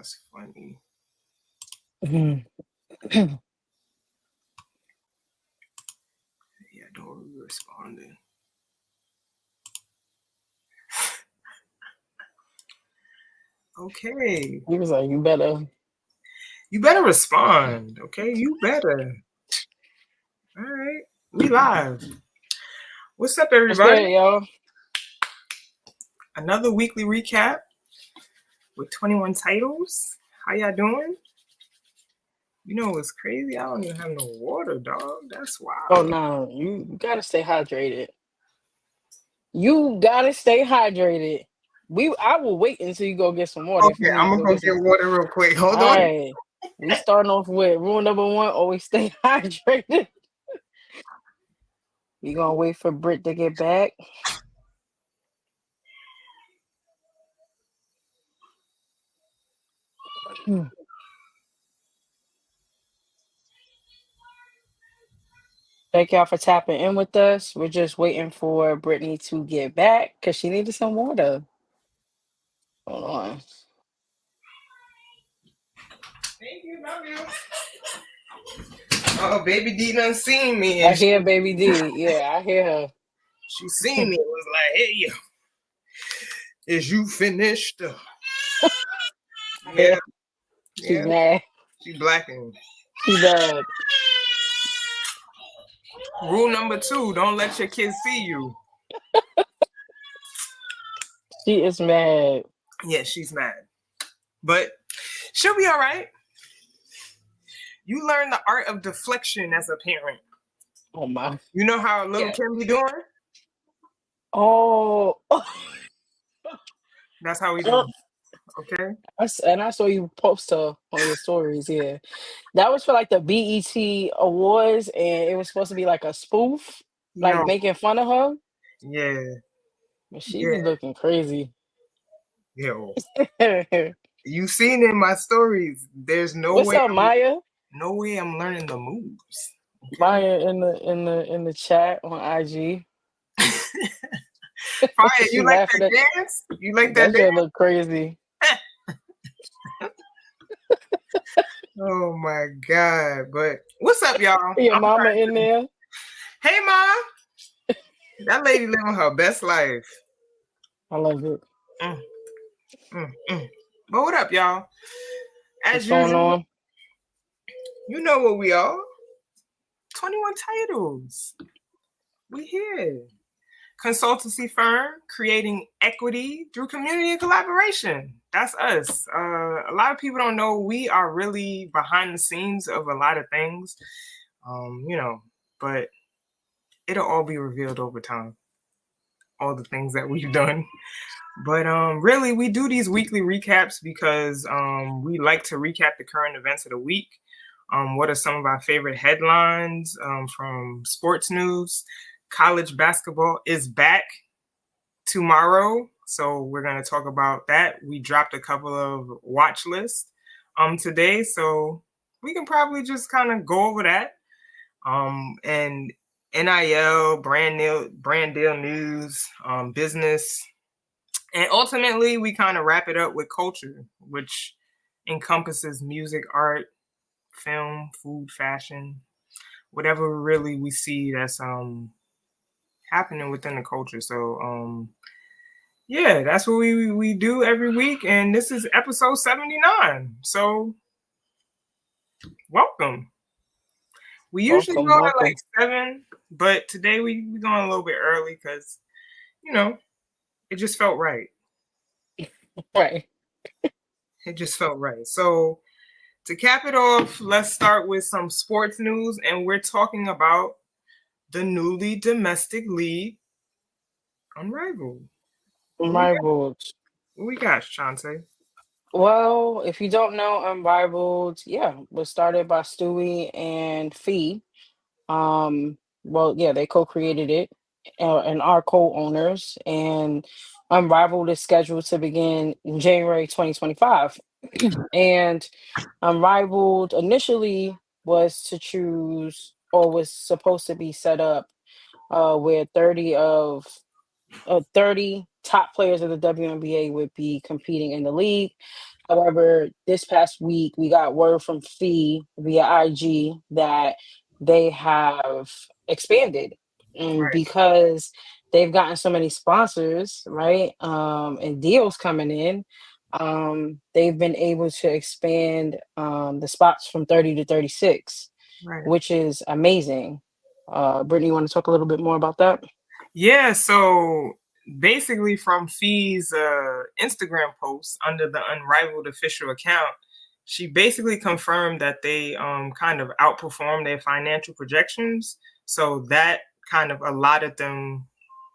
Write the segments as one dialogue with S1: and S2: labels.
S1: That's funny.
S2: Mhm.
S1: Yeah, don't be responding. Okay.
S2: He was like, "You better."
S1: You better respond. Okay, you better. All right. We live. What's up,
S2: What's
S1: everybody?
S2: good, y'all?
S1: Another weekly recap with 21 titles. How y'all doing? You know what's crazy? I don't even have no water, dog. That's
S2: Oh
S1: wild.
S2: no, you gotta stay hydrated. You gotta stay hydrated. I will wait until you go get some water if you
S1: Okay,
S2: need
S1: I'm
S2: to
S1: gonna
S2: go
S1: go
S2: get some.
S1: get water real quick.
S2: All
S1: Hold on.
S2: right, we starting off with rule number one: always stay hydrated. We gonna wait for Britt to get back. Hmm. Thank y'all for tapping in with us. We're just waiting for Brittany to get back because she needed some water. Hold on.
S1: Thank you, love you. Oh, baby D done seen me,
S2: I
S1: and
S2: hear Baby D. Yeah, I hear her.
S1: she seen me. It was like, hey, is you finished?
S2: I hear
S1: Yeah,
S2: her. She's
S1: yeah.
S2: mad.
S1: She blacking.
S2: She bad.
S1: Rule number 2: don't let your kids see you.
S2: She is mad.
S1: Yeah, she's mad, but she'll be all right. You learn the art of deflection as a parent.
S2: Oh my.
S1: You know how little
S2: Yeah.
S1: Kim be doing?
S2: Oh.
S1: That's how we do. Okay.
S2: And I saw you post her on your stories. Yeah, that was for like the BET Awards, and it was supposed to be like a spoof, like
S1: Yo,
S2: making fun of her.
S1: yeah,
S2: But she
S1: yeah,
S2: be looking crazy.
S1: yo. You seen in my stories. There's
S2: What's up, Maya?
S1: no way I'm learning the moves. Okay.
S2: Maya in the chat on IG.
S1: Fire, you
S2: She
S1: like
S2: laughing at
S1: that dance? You like that
S2: that. Shit
S1: dance?
S2: look crazy.
S1: Oh my god! But what's up, y'all?
S2: Your mama in there.
S1: Hey, ma. That lady living her best life.
S2: I love it.
S1: Mm, mm. But what up, y'all?
S2: What's
S1: As
S2: going
S1: usual,
S2: on?
S1: you know what we are. 21 titles. We here. Consultancy firm creating equity through community and collaboration. That's us. A lot of people don't know we are really behind the scenes of a lot of things, but it'll all be revealed over time. All the things that we've done. But really, we do these weekly recaps because we like to recap the current events of the week. What are some of our favorite headlines from sports news? College basketball is back tomorrow, so we're going to talk about that. We dropped a couple of watch lists today, so we can probably just kind of go over that. And NIL, brand deal news, business, and ultimately we kind of wrap it up with culture, which encompasses music, art, film, food, fashion, whatever really we see that's happening within the culture. So yeah, that's what we do every week, and this is episode 79. So welcome. We usually
S2: Welcome,
S1: go at like
S2: welcome.
S1: 7, but today we going a little bit early because it just felt right.
S2: Right.
S1: It just felt right. So to cap it off, let's start with some sports news, and we're talking about the newly domestic league, Unrivaled. What we got?
S2: Unrivaled.
S1: What we got, Shante?
S2: Well, if you don't know, Unrivaled, yeah, was started by Stewie and Fee. Well, yeah, they co-created it and are co-owners. And Unrivaled is scheduled to begin in January 2025. And Unrivaled initially was to choose or was supposed to be set up where 30 top players of the WNBA would be competing in the league. However, this past week we got word from Fee via IG that they have expanded, and
S1: Right,
S2: because they've gotten so many sponsors, right, and deals coming in, they've been able to expand the spots from 30 to 36,
S1: right.
S2: which is amazing. Brittany, you want to talk a little bit more about that?
S1: Yeah, so basically from Fee's Instagram post under the Unrivaled official account, she basically confirmed that they kind of outperformed their financial projections. So that kind of allotted them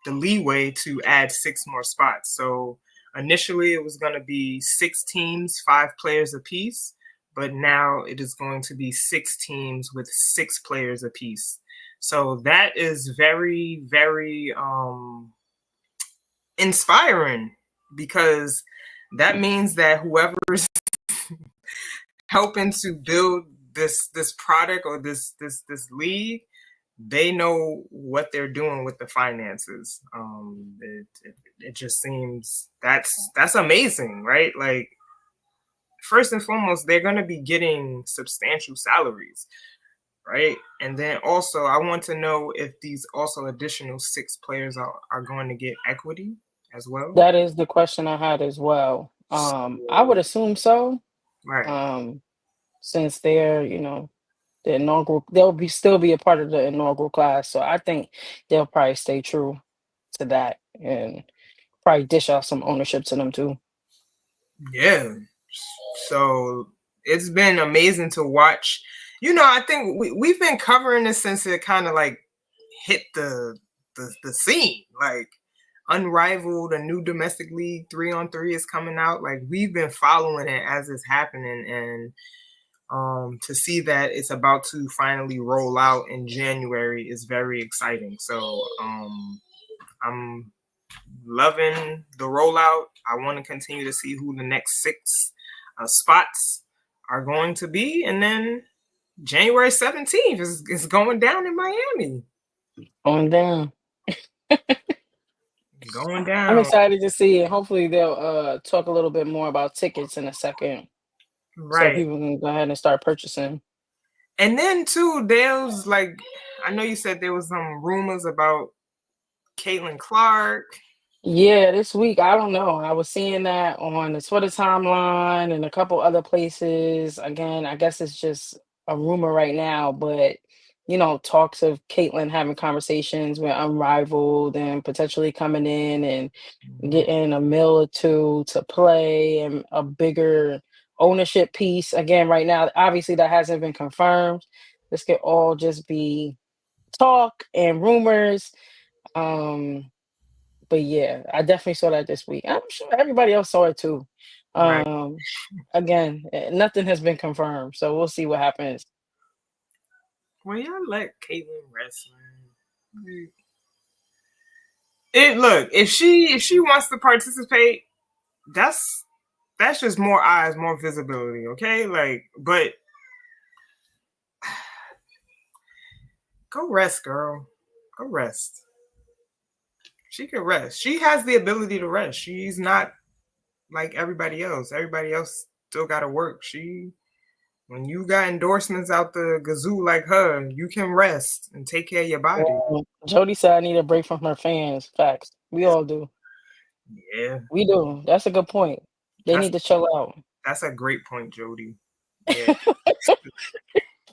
S1: the leeway to add six more spots. So initially it was going to be six teams, five players apiece, but now it is going to be six teams with six players apiece. So that is very, very inspiring because that means that whoever's helping to build this product or this league, they know what they're doing with the finances. It just seems that's amazing, right? Like first and foremost, they're going to be getting substantial salaries, right? And then also, I want to know if these also additional six players are going to get equity as well.
S2: That is the question I had as well. I would assume so,
S1: Right.
S2: um, since they're, the inaugural, they'll be still be a part of the inaugural class. So I think they'll probably stay true to that and probably dish out some ownership to them too.
S1: Yeah. So it's been amazing to watch. I think we've been covering this since it kind of like hit the scene. Like Unrivaled, a new domestic league 3-on-3 is coming out. Like we've been following it as it's happening, and to see that it's about to finally roll out in January is very exciting. So I'm loving the rollout. I want to continue to see who the next six spots are going to be, and then January 17th is going down in Miami.
S2: On down.
S1: Going
S2: I'm
S1: down.
S2: excited to see it. Hopefully they'll talk a little bit more about tickets in a second so
S1: Right.
S2: people can go ahead and start purchasing.
S1: And then too, there's like I know you said there was some rumors about Caitlin Clark.
S2: Yeah, this week, I don't know. I was seeing that on the Twitter timeline and a couple other places. Again, I guess it's just a rumor right now, but talks of Caitlyn having conversations with Unrivaled and potentially coming in and getting a mill or two to play and a bigger ownership piece. Again, right now, obviously that hasn't been confirmed. This could all just be talk and rumors. Um, but yeah, I definitely saw that this week. I'm sure everybody else saw it too.
S1: Right.
S2: Again, nothing has been confirmed, so we'll see what happens.
S1: Well, y'all let Caitlin rest, man. It look if she wants to participate, that's that's just more eyes, more visibility. Okay, like, but go rest, girl. Go rest. She can rest. She has the ability to rest. She's not like everybody else. Everybody else still got to work. When you got endorsements out the gazoo like her, you can rest and take care of your body.
S2: Jody said I need a break from her fans. Facts. We all do.
S1: Yeah,
S2: We do. That's a good point. They
S1: that's
S2: need to chill out.
S1: that's a great point, Jody. Yeah,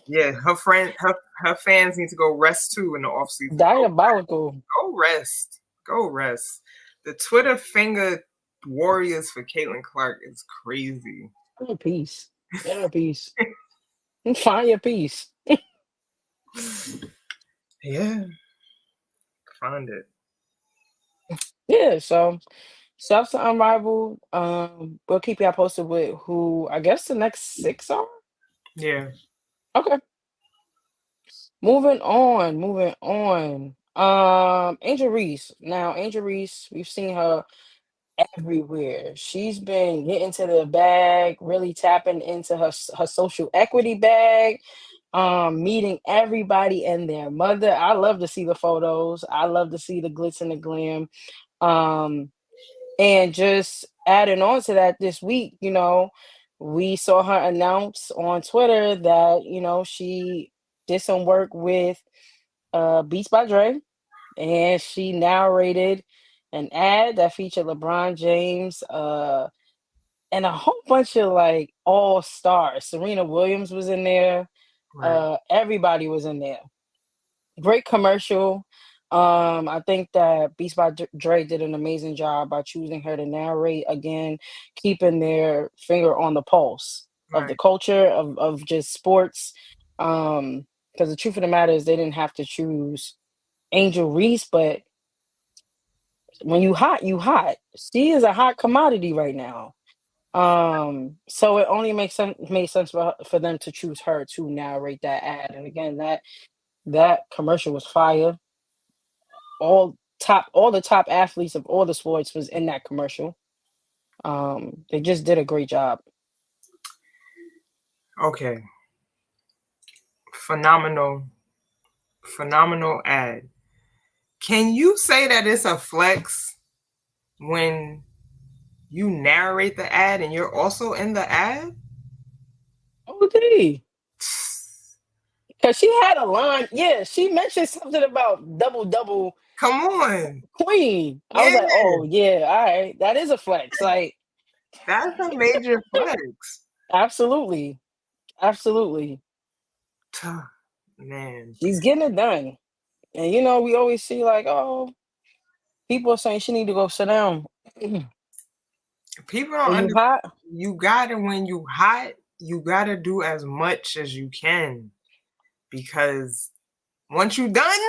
S1: yeah. Her fans need to go rest too in the off season.
S2: Diabolical.
S1: Go rest. Go rest. The Twitter finger warriors for Caitlin Clark is crazy.
S2: Inner peace. Inner peace. Find your peace.
S1: Yeah, find it.
S2: Yeah, so South's Unrivaled. We'll keep y'all posted with who I guess the next six are.
S1: Yeah,
S2: Okay. Moving on, moving on. Angel Reese. Now, Angel Reese, we've seen her everywhere. She's been getting to the bag, really tapping into her social equity bag, meeting everybody and their mother. I love to see the photos. I love to see the glitz and the glam. Um, and just adding on to that, this week, we saw her announce on Twitter that, she did some work with Beats by Dre, and she narrated an ad that featured LeBron James and a whole bunch of like all stars. Serena Williams was in there.
S1: Right.
S2: Everybody was in there. Great commercial. I think that Beats by Dre did an amazing job by choosing her to narrate again, keeping their finger on the pulse of the
S1: Right.
S2: culture of just sports. Because the truth of the matter is they didn't have to choose Angel Reese, but when you hot, you hot. She is a hot commodity right now. So it only made sense for them to choose her to narrate that ad. And again, that commercial was fire. All the top athletes of all the sports was in that commercial. They just did a great job.
S1: Okay. Phenomenal. Phenomenal ad. Can you say that it's a flex when you narrate the ad and you're also in the ad?
S2: Oh, did because she had a line. Yeah, she mentioned something about double double
S1: Come on.
S2: queen. I was
S1: Yeah,
S2: like, oh yeah, all right, that is a flex. Like,
S1: that's a major flex.
S2: absolutely, absolutely,
S1: Man,
S2: she's getting it done. And we always see like, oh, people are saying she need to go sit down.
S1: people don't
S2: When you
S1: understand.
S2: hot,
S1: You gotta, when you hot, you gotta do as much as you can because once you done,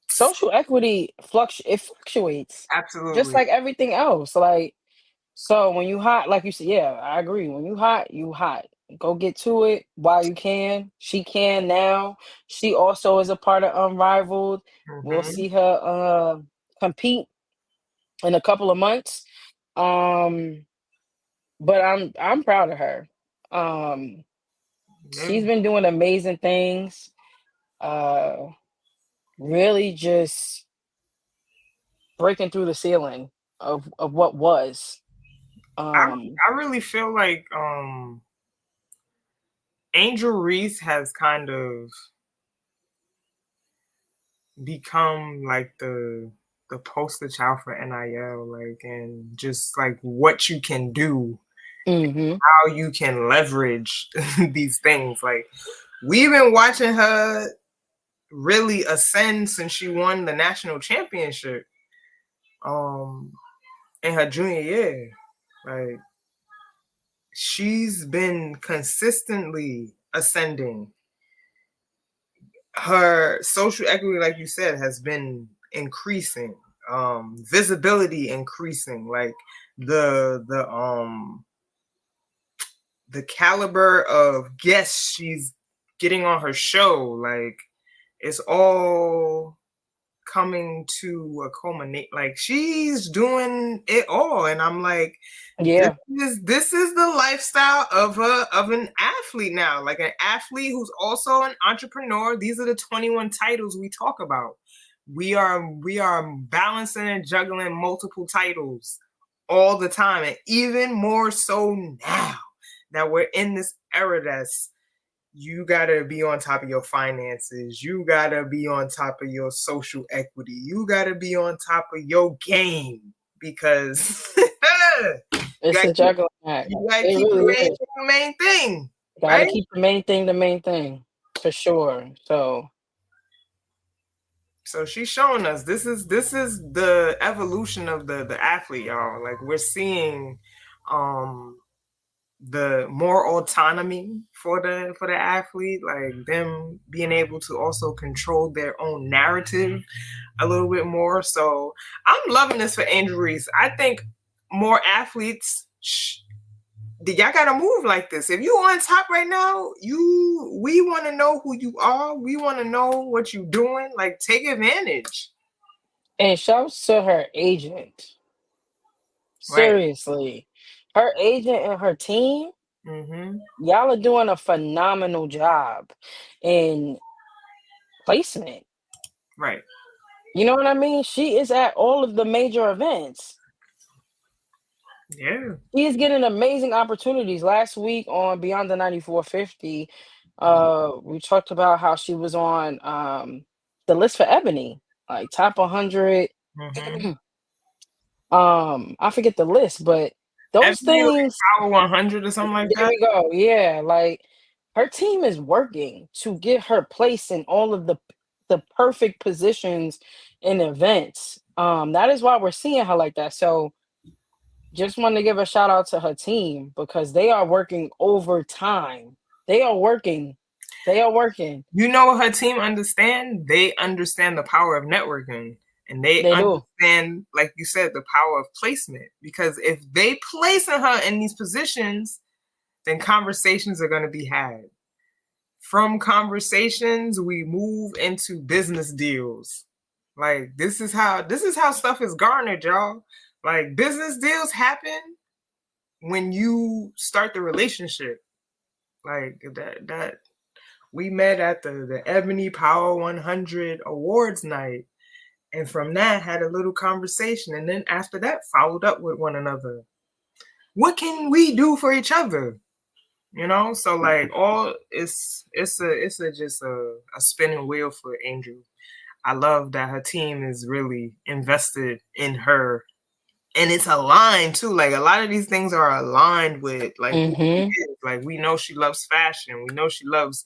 S2: social equity fluctuates, just
S1: absolutely.
S2: like everything else. Like, so when you hot, like you said, yeah, I agree. When you hot, you hot. Go get to it while you can. She can now. She also is a part of Unrivaled. We'll
S1: Hmm.
S2: see her compete in a couple of months. Um, but I'm proud of her. Um, she's been doing amazing things. Uh, really just breaking through the ceiling of what was.
S1: I
S2: Um,
S1: I really feel like Angel Reese has kind of become like the poster child for NIL, like, and just like what you can do,
S2: mhm.
S1: how you can leverage these things. Like, we've been watching her really ascend since she won the national championship um in her junior year. Like, she's been consistently ascending. Her social equity, like you said, has been increasing. Visibility increasing. Like, the the caliber of guests she's getting on her show, like, it's all coming to a culminate. Like, she's doing it all, and I'm like, this
S2: Yeah.
S1: this is the lifestyle of an athlete now, like an athlete who's also an entrepreneur. These are the 21 titles we talk about. We are balancing and juggling multiple titles all the time, and even more so now that we're in this era. That's, you gotta be on top of your finances. You gotta be on top of your social equity. You gotta be on top of your game because you
S2: It's
S1: gotta
S2: a
S1: keep,
S2: juggling act.
S1: you gotta
S2: It
S1: keep
S2: really is.
S1: the main thing,
S2: Gotta
S1: right?
S2: keep the main thing, for sure. So
S1: So she's showing us this is the evolution of the athlete, y'all. Like, we're seeing um the more autonomy for the athlete, like them being able to also control their own narrative a little bit more. So I'm loving this for injuries. I think more athletes, y'all gotta move like this. If you on top right now, we want to know who you are. We want to know what you doing. Like, take advantage.
S2: and shouts to her agent.
S1: Right.
S2: Seriously. Her agent and her team,
S1: Mm-hmm.
S2: y'all are doing a phenomenal job in placement.
S1: Right.
S2: You know what I mean? She is at all of the major events.
S1: Yeah.
S2: He is getting amazing opportunities. Last week on Beyond the 9450, we talked about how she was on the list for Ebony, like top 100.
S1: Mm-hmm.
S2: I forget the list, but those
S1: Ebony like
S2: things,
S1: Power 100 or something like
S2: there
S1: that.
S2: we go. Yeah, like her team is working to get her place in all of the perfect positions in events. That is why we're seeing her like that. So just want to give a shout out to her team because they are working overtime. They are working. They are working.
S1: You know what her team understand? They understand the power of networking, and they
S2: They do.
S1: understand, like you said, the power of placement. Because if they placing her in these positions, then conversations are going to be had. From conversations, we move into business deals. Like this is how stuff is garnered, y'all. Like business deals happen when you start the relationship. Like that we met at the Ebony Power 100 awards night, and from that had a little conversation, and then after that followed up with one another. What can we do for each other? So like all it's a just a spinning wheel for Angel. I love that her team is really invested in her, and it's aligned too. Like a lot of these things are aligned with like who she
S2: Mm-hmm.
S1: is. Like we know she loves fashion. We know she loves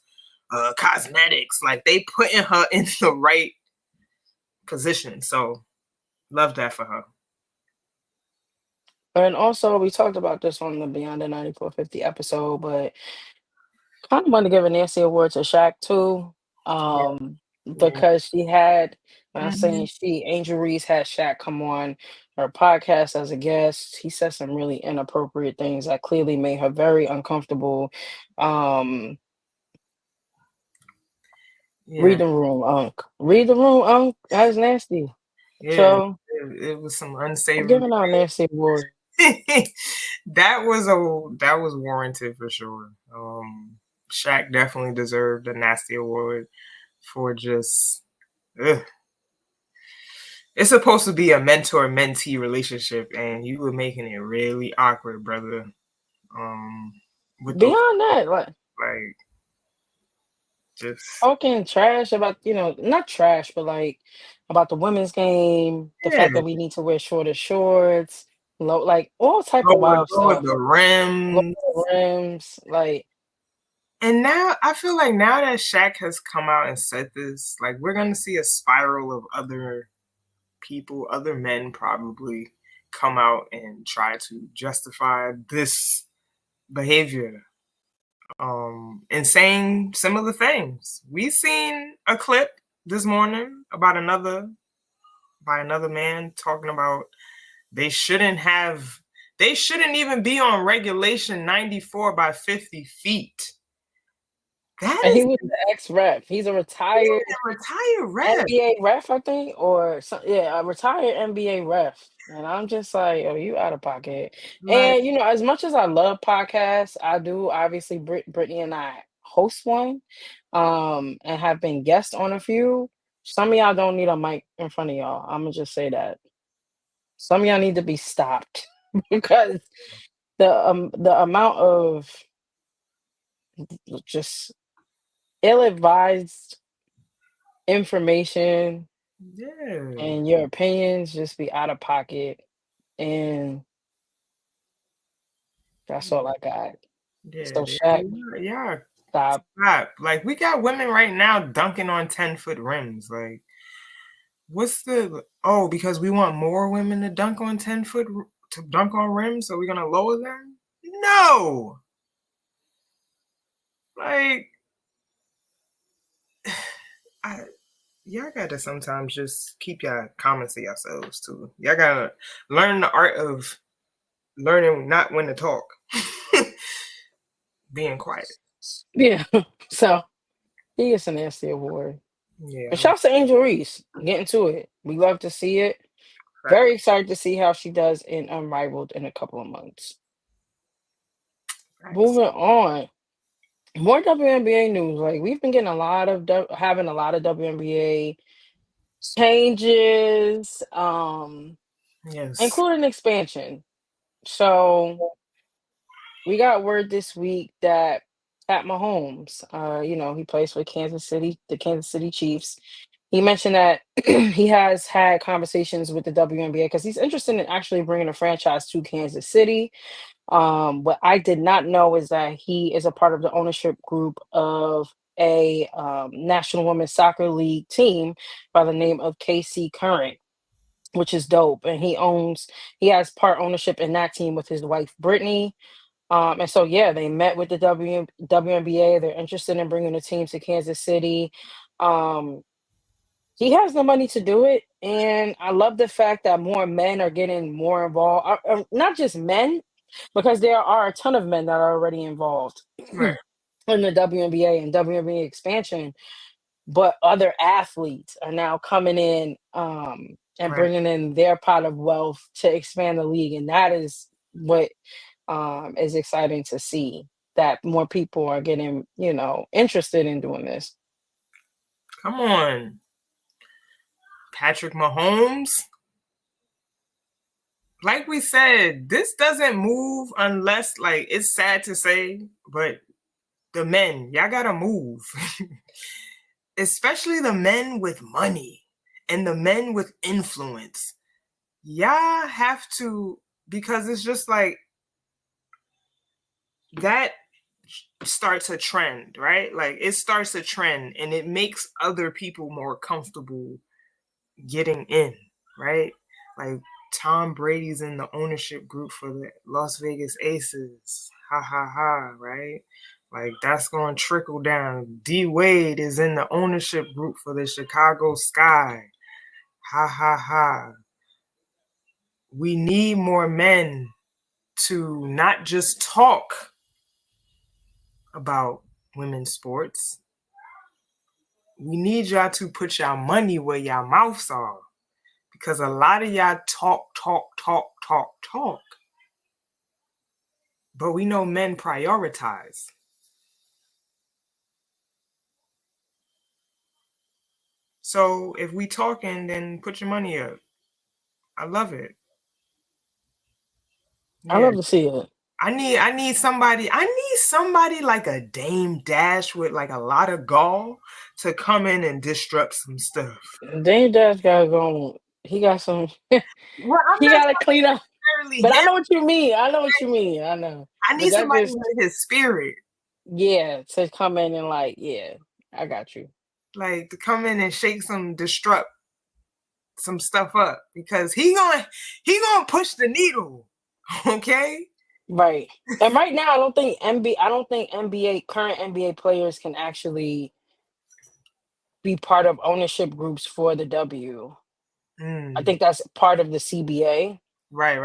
S1: cosmetics. Like they putting her in the right position. So love that for her.
S2: And also, we talked about this on the Beyond the 9450 episode, but kind of want to give a Nancy award to Shaq too,
S1: Yeah.
S2: um,
S1: Yeah.
S2: because she had. When I'm
S1: Mm-hmm.
S2: saying she, Angel Reese had Shaq come on her podcast as a guest. He said some really inappropriate things that clearly made her very uncomfortable. Um,
S1: Yeah.
S2: Read the room, Unc. Read the room, Unc. That's nasty.
S1: Yeah.
S2: So
S1: It was some
S2: I'm
S1: unsavory.
S2: giving out Nancy award.
S1: That was warranted for sure. Shaq definitely deserved a nasty award for just. Ugh. It's supposed to be a mentor mentee relationship, and you were making it really awkward, brother. Um, with those
S2: Beyond that, like
S1: like just
S2: talking trash about, not trash, but like about the women's game, the
S1: yeah,
S2: fact that we need to wear shorter shorts, low, like all type of
S1: lower
S2: wild
S1: lower
S2: stuff.
S1: the
S2: Lower
S1: rims.
S2: rims, like
S1: And now I feel like now that Shaq has come out and said this, like we're gonna see a spiral of other people, other men probably come out and try to justify this behavior. And saying similar things. We seen a clip this morning about another by another man talking about they shouldn't have they shouldn't even be on regulation 94 by 50 feet. That
S2: and he
S1: is
S2: was the ex-ref. He's a retired
S1: a retired rep.
S2: NBA ref, I think, or some, yeah, a retired NBA ref. And I'm just like, oh, you out of pocket.
S1: Like,
S2: And as much as I love podcasts, I do obviously Brittany and I host one, and have been guests on a few. Some of y'all don't need a mic in front of y'all. I'm gonna just say that. Some of y'all need to be stopped because the amount of just ill-advised information
S1: yeah,
S2: and your opinions just be out of pocket. And that's all I got.
S1: yeah,
S2: So Shaq,
S1: yeah.
S2: stop.
S1: Stop. Like we got women right now dunking on 10-foot rims. Like, what's the because we want more women to dunk on 10-foot to dunk on rims, so we're gonna lower them? No. Like I y'all gotta sometimes just keep your comments to yourselves too. Y'all gotta learn the art of learning not when to talk. Being quiet.
S2: Yeah. So he gets an nasty award.
S1: Yeah,
S2: But shouts to Angel Reese. Getting to it. We love to see it.
S1: facts.
S2: Very excited to see how she does in Unrivaled in a couple of months.
S1: Facts.
S2: Moving on. More WNBA news. Like we've been getting having a lot of WNBA changes,
S1: Yes.
S2: including expansion. So we got word this week that Pat Mahomes, he plays for the Kansas City Chiefs. He mentioned that he has had conversations with the WNBA because he's interested in actually bringing a franchise to Kansas City. What I did not know is that he is a part of the ownership group of a National Women's Soccer League team by the name of KC Current, which is dope. And he has part ownership in that team with his wife Brittany. And so yeah, they met with the WNBA. They're interested in bringing the team to Kansas City. Um, he has the money to do it, and I love the fact that more men are getting more involved. Not just men, because there are a ton of men that are already involved
S1: Right,
S2: in the WNBA and WNBA expansion, but other athletes are now coming in and
S1: right.
S2: bringing in their pot of wealth to expand the league, and that is what is exciting to see, that more people are getting interested in doing this.
S1: Come on, Patrick Mahomes. Like we said, this doesn't move unless, like, it's sad to say, but the men, y'all gotta move. Especially the men with money and the men with influence. Y'all have to, because it's just like that starts a trend, right? Like it starts a trend and it makes other people more comfortable getting in, right? Like Tom Brady's in the ownership group for the Las Vegas Aces. Ha ha ha, right? Like that's going to trickle down. D Wade is in the ownership group for the Chicago Sky. Ha ha ha. We need more men to not just talk about women's sports. We need y'all to put y'all money where y'all mouths are. Because a lot of y'all talk. But we know men prioritize. So if we talking, then put your money up. I love it.
S2: I
S1: Yeah.
S2: love to see it.
S1: I need somebody like a Dame Dash with like a lot of gall to come in and disrupt some stuff.
S2: Dame Dash got going. He got some.
S1: Well, I'm
S2: He
S1: not
S2: got to clean up.
S1: necessarily
S2: But I
S1: him.
S2: know what you mean. I know what you mean. I know.
S1: I
S2: But
S1: need
S2: that
S1: somebody
S2: just,
S1: with his spirit.
S2: yeah, to come in and like, yeah, I got you.
S1: Like to come in and shake some disrupt some stuff up because he gonna push the needle. Okay?
S2: Right. And right now, I don't think current NBA players can actually be part of ownership groups for the W. I
S1: Mm,
S2: think that's part of the CBA.
S1: right.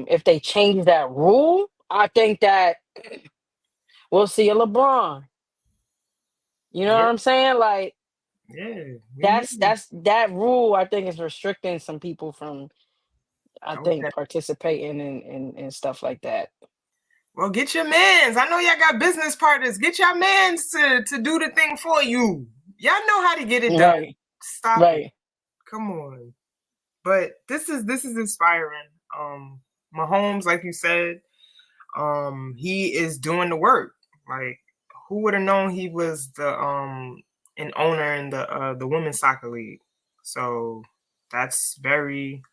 S2: If they change that rule, I think that we'll see a LeBron. You know what
S1: Yeah,
S2: I'm saying? Like
S1: yeah. We
S2: that's
S1: need.
S2: that's that rule I think is restricting some people from, I think,
S1: Okay.
S2: participating in stuff like that.
S1: Well, get your mans. I know y'all got business partners. Get your mans to do the thing for you. Y'all know how to get it done.
S2: Right.
S1: Stop it.
S2: Right.
S1: Come on. But this is inspiring. Mahomes, like you said, he is doing the work. Like who would have known he was the an owner in the women's soccer league. So that's very,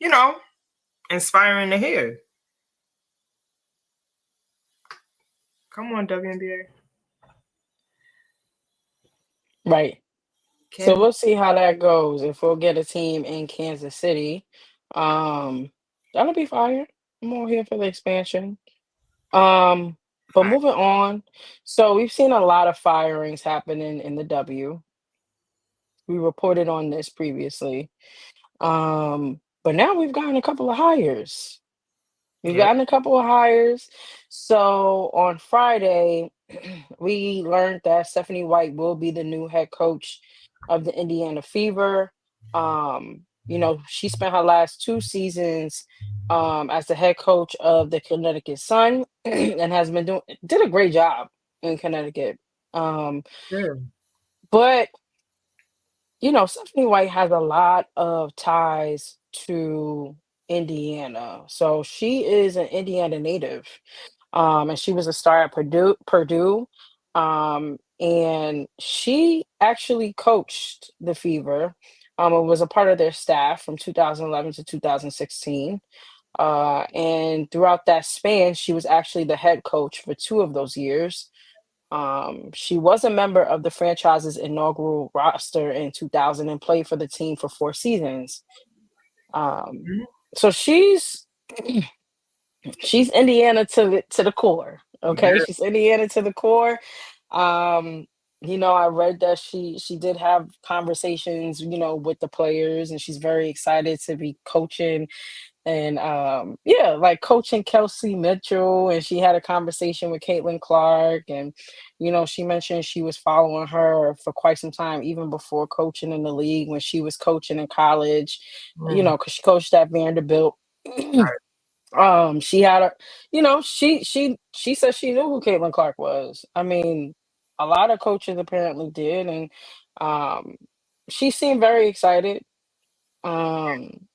S1: you know, inspiring to hear. Come on, WNBA.
S2: Right. So
S1: Can
S2: we'll see how that goes. If we'll get a team in Kansas City, um, that'll be fire. I'm all here for the expansion. Um, but
S1: fight.
S2: moving on, so we've seen a lot of firings happening in the W. We reported on this previously. But now we've gotten a couple of hires. We've
S1: Yeah.
S2: gotten a couple of hires. So on Friday, we learned that Stephanie White will be the new head coach of the Indiana Fever. She spent her last two seasons as the head coach of the Connecticut Sun and has been did a great job in Connecticut. Um,
S1: Good.
S2: but Stephanie White has a lot of ties to Indiana. So she is an Indiana native. And she was a star at Purdue. And she actually coached the Fever. And was a part of their staff from 2011 to 2016. And throughout that span, she was actually the head coach for 2 of those years. She was a member of the franchise's inaugural roster in 2000 and played for the team for 4 seasons. Um,
S1: Mhm.
S2: so she's Indiana to the core. Okay,
S1: Yeah.
S2: she's Indiana to the core. Um, I read that she did have conversations, with the players, and she's very excited to be coaching and yeah, like coaching Kelsey Mitchell, and she had a conversation with Caitlin Clark, and she mentioned she was following her for quite some time, even before coaching in the league when she was coaching in college,
S1: Mm,
S2: because she coached at Vanderbilt.
S1: right.
S2: She had a, she said she knew who Caitlin Clark was. I mean, a lot of coaches apparently did, and um, she seemed very excited. Um,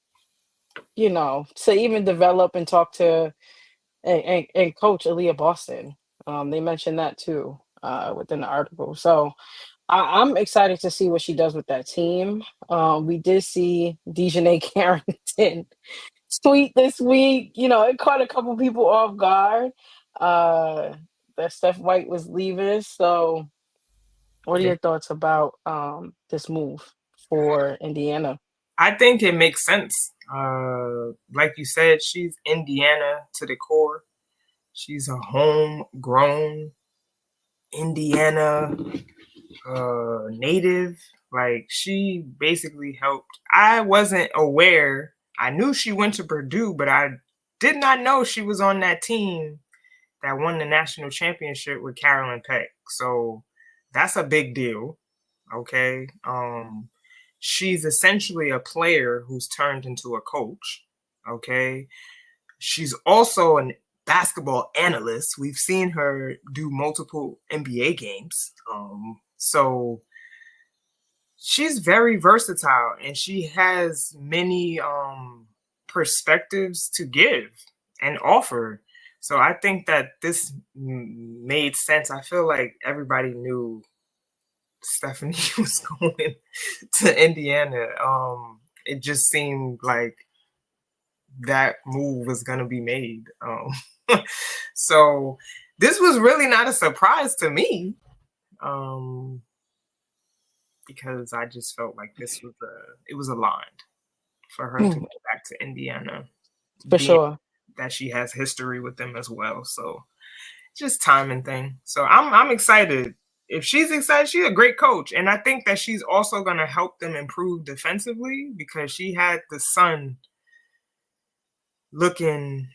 S2: to even develop and talk to and coach Aaliyah Boston. They mentioned that too within the article. So I'm excited to see what she does with that team. We did see Dejanay Carrington tweet this week. It caught a couple people off guard uh, that Steph White was leaving. So, what are
S1: Yeah.
S2: your thoughts about this move for Indiana?
S1: I think it makes sense. Like you said, she's Indiana to the core. She's a homegrown Indiana native. Like she basically helped. I wasn't aware. I knew she went to Purdue, but I did not know she was on that team that won the national championship with Carolyn Peck. So that's a big deal. Okay. She's essentially a player who's turned into a coach. Okay. She's also a basketball analyst. We've seen her do multiple NBA games. So she's very versatile and she has many perspectives to give and offer. So I think that this made sense. I feel like everybody knew Stephanie was going to Indiana. It just seemed like that move was going to be made. So this was really not a surprise to me. Um, because I just felt like it was aligned for her to go back to Indiana,
S2: For
S1: being
S2: sure.
S1: that she has history with them as well. So just timing thing. So I'm excited. If she's excited, she's a great coach, and I think that she's also going to help them improve defensively because she had the Sun looking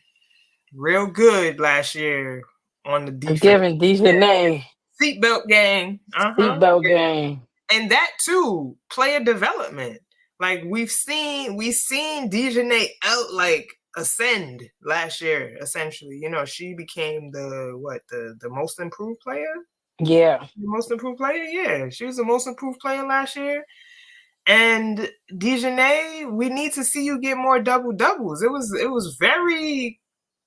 S1: real good last year on the
S2: I'm
S1: defense.
S2: giving
S1: Yeah,
S2: Dejanay
S1: seatbelt gang.
S2: seatbelt game.
S1: And that too, player development. Like we seen Dejanay out like ascend last year. Essentially, she became the most improved player.
S2: Yeah,
S1: The most improved player, yeah, she was the most improved player last year. And Dejanay, we need to see you get more double doubles. It was very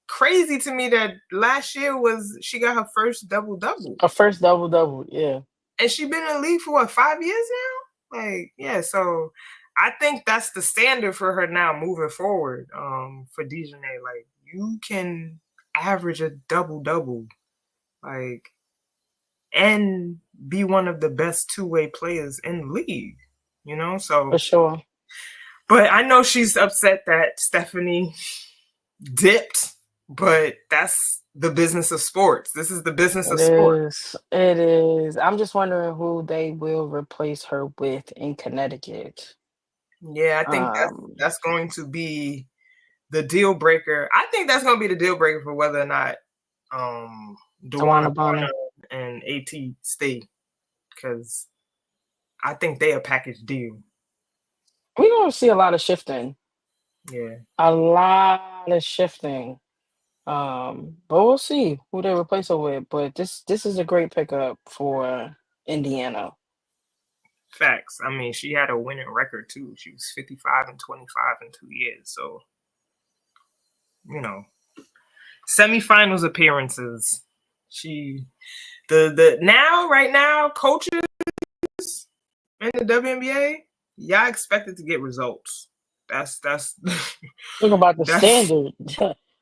S1: crazy to me that last year was she got her first double double.
S2: a first double double. Yeah,
S1: And she been in the league for what, 5 years now? Like, yeah, so I think that's the standard for her now moving forward. For Dejanay, like you can average a double double, like, and be one of the best two-way players in the league.
S2: for
S1: So
S2: sure.
S1: but I know she's upset that Stephanie dipped, but that's the business of sports. This is the business
S2: It
S1: of sports.
S2: is. It is. I'm just wondering who they will replace her with in Connecticut.
S1: Yeah, I think that's
S2: Um,
S1: that's going to be the deal breaker. I think that's going to be the deal breaker for whether or not Dewana
S2: Tawana Bonner.
S1: and AT stay because I think they a package deal.
S2: We're gonna see a lot of shifting.
S1: Yeah,
S2: A lot of shifting. But we'll see who they replace her with. But this is a great pickup for Indiana.
S1: facts. I mean, she had a winning record too. She was 55 and 25 in 2 years. So you know, semifinals appearances. She the now right now coaches in the WNBA, y'all expected to get results. That's
S2: Think about the
S1: that's
S2: standard.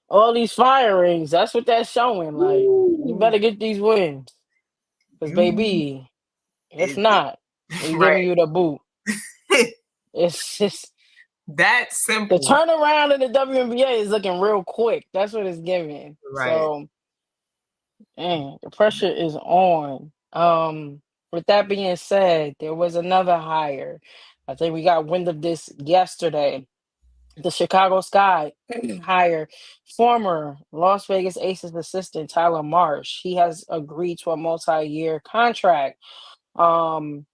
S2: All these firings, that's what that's showing. Like, you
S1: ooh,
S2: better get these wins. Because,
S1: you
S2: baby, if
S1: it,
S2: not, we giving
S1: right.
S2: you the boot. It's just
S1: That
S2: the
S1: simple.
S2: turnaround in the WNBA is looking real quick. That's what it's giving.
S1: Right.
S2: So, man, the pressure is on. With that being said, there was another hire. I think we got wind of this yesterday. The Chicago Sky hire former Las Vegas Aces assistant Tyler Marsh. He has agreed to a multi-year contract.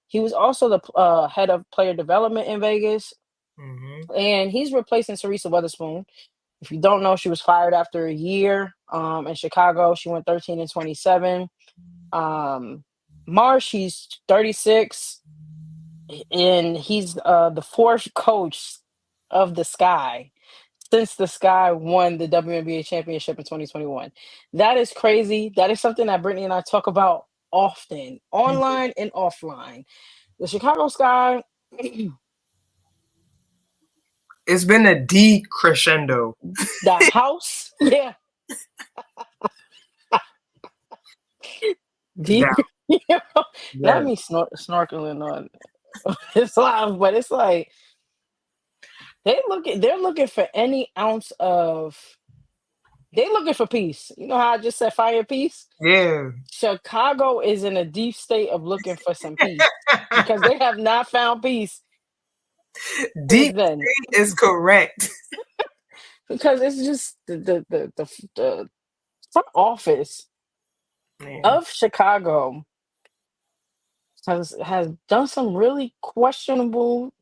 S2: He was also the head of player development in Vegas,
S1: Mm-hmm.
S2: and he's replacing Teresa Weatherspoon. If you don't know, she was fired after a year in Chicago. She went 13-27. Um, Marsh, he's 36, and he's the fourth coach of the Sky since the Sky won the WNBA championship in 2021. That is crazy. That is something that Brittany and I talk about often, online and offline. The Chicago Sky,
S1: It's been a decrescendo.
S2: the house, yeah,
S1: Down.
S2: deep. You know, not
S1: Yes.
S2: me snorkeling on it's live, but it's like they're looking for any ounce of they're looking for peace. You know how I just said fire peace?
S1: Yeah.
S2: Chicago is in a deep state of looking for some peace because they have not found peace since
S1: Deep
S2: then.
S1: is correct.
S2: Because it's just the front office
S1: Man.
S2: of Chicago has done some really questionable,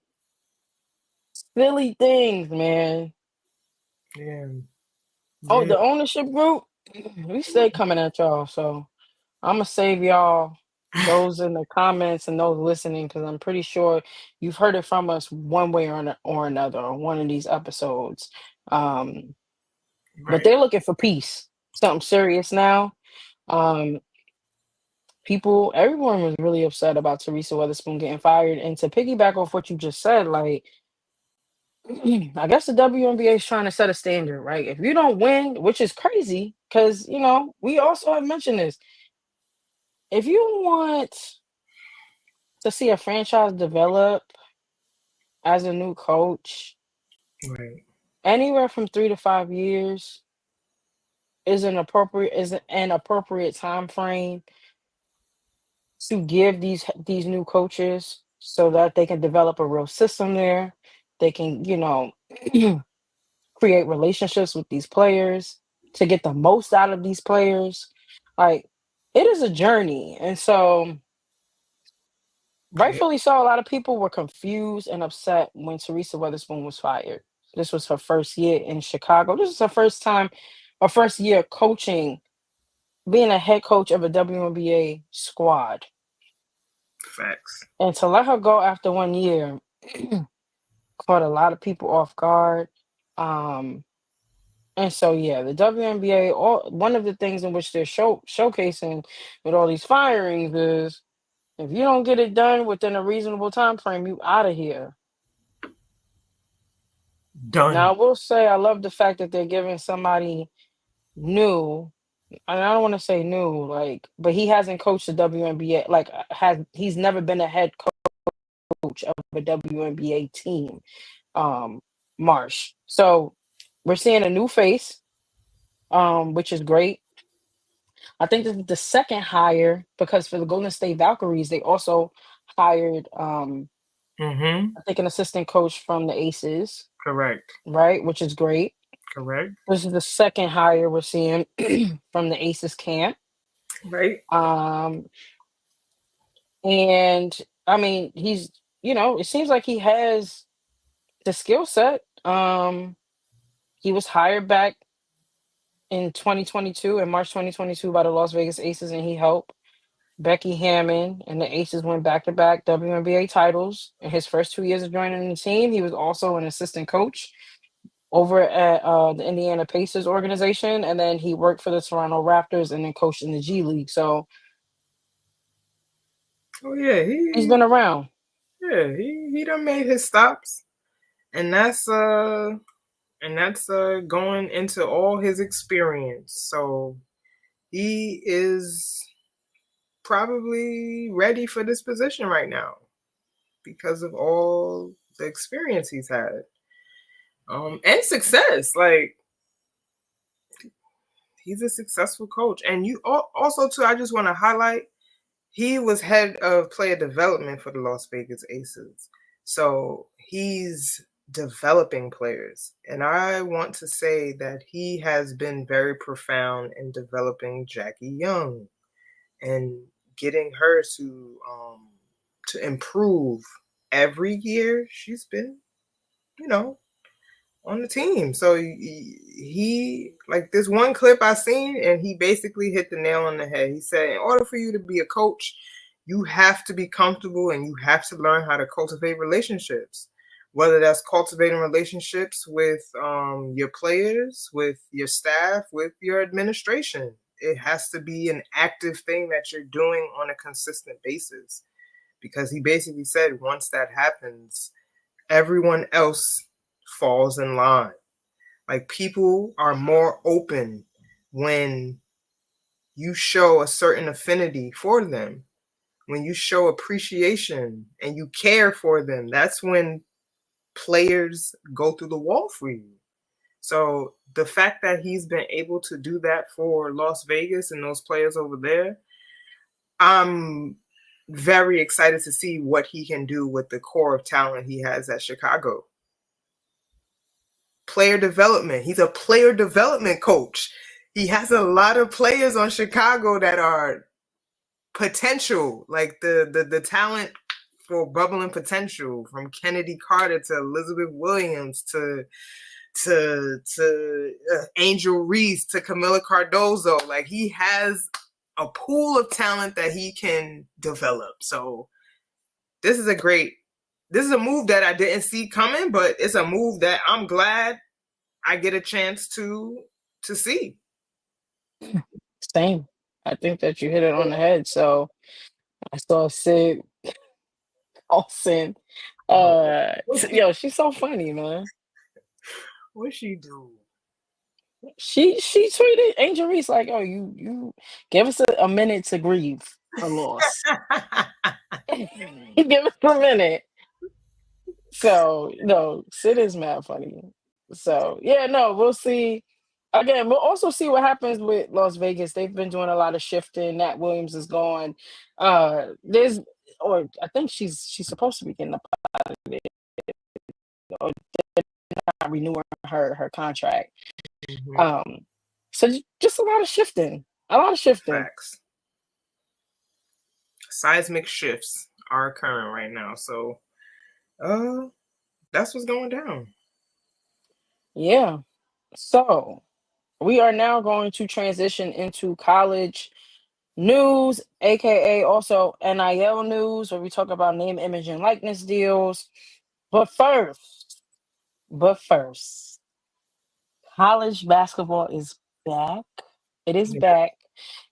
S2: silly things, man.
S1: Yeah.
S2: Oh,
S1: Yeah.
S2: the ownership group, we stay coming at y'all, so I'm gonna save y'all those in the comments and those listening because I'm pretty sure you've heard it from us one way or another on one of these episodes. Um, but
S1: Right.
S2: they're looking for peace, something serious now. Um, everyone was really upset about Teresa Weatherspoon getting fired. And to piggyback off what you just said, like, I guess the WNBA is trying to set a standard, right? If you don't win, which is crazy, because, we also have mentioned this. If you want to see a franchise develop as a new coach,
S1: Right.
S2: anywhere from 3 to 5 years is an appropriate time frame to give these new coaches so that they can develop a real system there. They can, create relationships with these players to get the most out of these players. Like it is a journey. And so
S1: Yeah.
S2: rightfully so, a lot of people were confused and upset when Teresa Weatherspoon was fired. This was her first year in Chicago. This is her first year coaching, being a head coach of a WNBA squad.
S1: Facts.
S2: And to let her go after 1 year caught a lot of people off guard. Um, and so yeah, the WNBA, one of the things in which they're showcasing with all these firings is if you don't get it done within a reasonable time frame, you out of here.
S1: Done.
S2: Now I will say I love the fact that they're giving somebody new, and I don't want to say new, like, but he hasn't coached the WNBA, like he's never been a head coach of a WNBA team, um, Marsh. So we're seeing a new face, which is great. I think this is the second hire because for the Golden State Valkyries, they also hired,
S1: Mm-hmm.
S2: I think, an assistant coach from the Aces,
S1: Correct.
S2: right? Which is great.
S1: Correct.
S2: This is the second hire we're seeing from the Aces camp.
S1: Right.
S2: Um, and I mean, it seems like he has the skill set. He was hired back in 2022, in March 2022, by the Las Vegas Aces, and he helped Becky Hammond and the Aces win back-to-back WNBA titles. In his first 2 years of joining the team, he was also an assistant coach over at the Indiana Pacers organization, and then he worked for the Toronto Raptors and then coached in the G League. So
S1: Oh yeah,
S2: he's been around.
S1: he done made his stops, and that's going into all his experience. So he is probably ready for this position right now because of all the experience he's had. And success. Like, he's a successful coach. And you also too, I just want to highlight, he was head of player development for the Las Vegas Aces. So he's developing players. And I want to say that he has been very profound in developing Jackie Young and getting her to improve every year. She's been, you know, on the team. So he like this one clip I seen, and he basically hit the nail on the head. He said, in order for you to be a coach, you have to be comfortable and you have to learn how to cultivate relationships. Whether that's cultivating relationships with your players, with your staff, with your administration. It has to be an active thing that you're doing on a consistent basis. Because he basically said once that happens, everyone else falls in line. Like, people are more open when you show a certain affinity for them, when you show appreciation and you care for them. That's when players go through the wall for you. So the fact that he's been able to do that for Las Vegas and those players over there, I'm very excited to see what he can do with the core of talent he has at Chicago. Player development. He's a player development coach. He has a lot of players on Chicago that are potential, like the talent for bubbling potential, from Kennedy Carter to Elizabeth Williams to Angel Reese to Camila Cardozo. Like, he has a pool of talent that he can develop. So this is a move that I didn't see coming, but it's a move that I'm glad I get a chance to see.
S2: Same. I think that you hit it on the head. So I saw Sid Olsen. Yo, she's so funny, man.
S1: What she do?
S2: She tweeted Angel Reese like, "Oh, you give us a minute to grieve a loss. Give us a minute." So no, Sid is mad funny. So yeah, no, we'll see. Again, we'll also see what happens with Las Vegas. They've been doing a lot of shifting. Nat Williams is gone. There's, or I think she's supposed to be getting up out of there, or not renewing her contract.
S1: Mm-hmm.
S2: So just a lot of shifting. A lot of shifting.
S1: Facts. Seismic shifts are occurring right now. So that's what's going down.
S2: Yeah. So we are now going to transition into college news, aka also NIL news, where we talk about name, image, and likeness deals. But first, college basketball is back. It is back.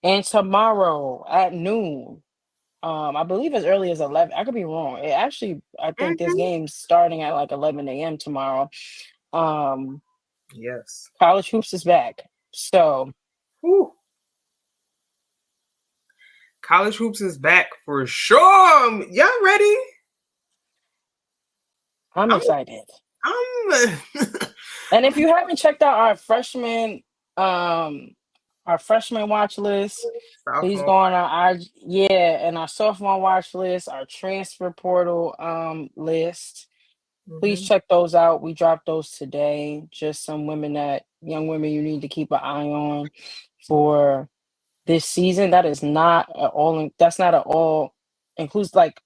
S2: And tomorrow at noon, I believe as early as 11. I could be wrong. I think this
S1: Mm-hmm.
S2: game's starting at like 11 a.m. tomorrow. Um,
S1: Yes.
S2: College hoops is back. So,
S1: Whew. College hoops is back for sure. Y'all ready?
S2: I'm
S1: I'm.
S2: excited.
S1: I'm.
S2: And if you haven't checked out our freshman watch list, please
S1: Sophomore.
S2: go on our and our sophomore watch list, our transfer portal list. Please
S1: Mm-hmm.
S2: check those out. We dropped those today. Just some young women you need to keep an eye on for this season. That's not at all includes like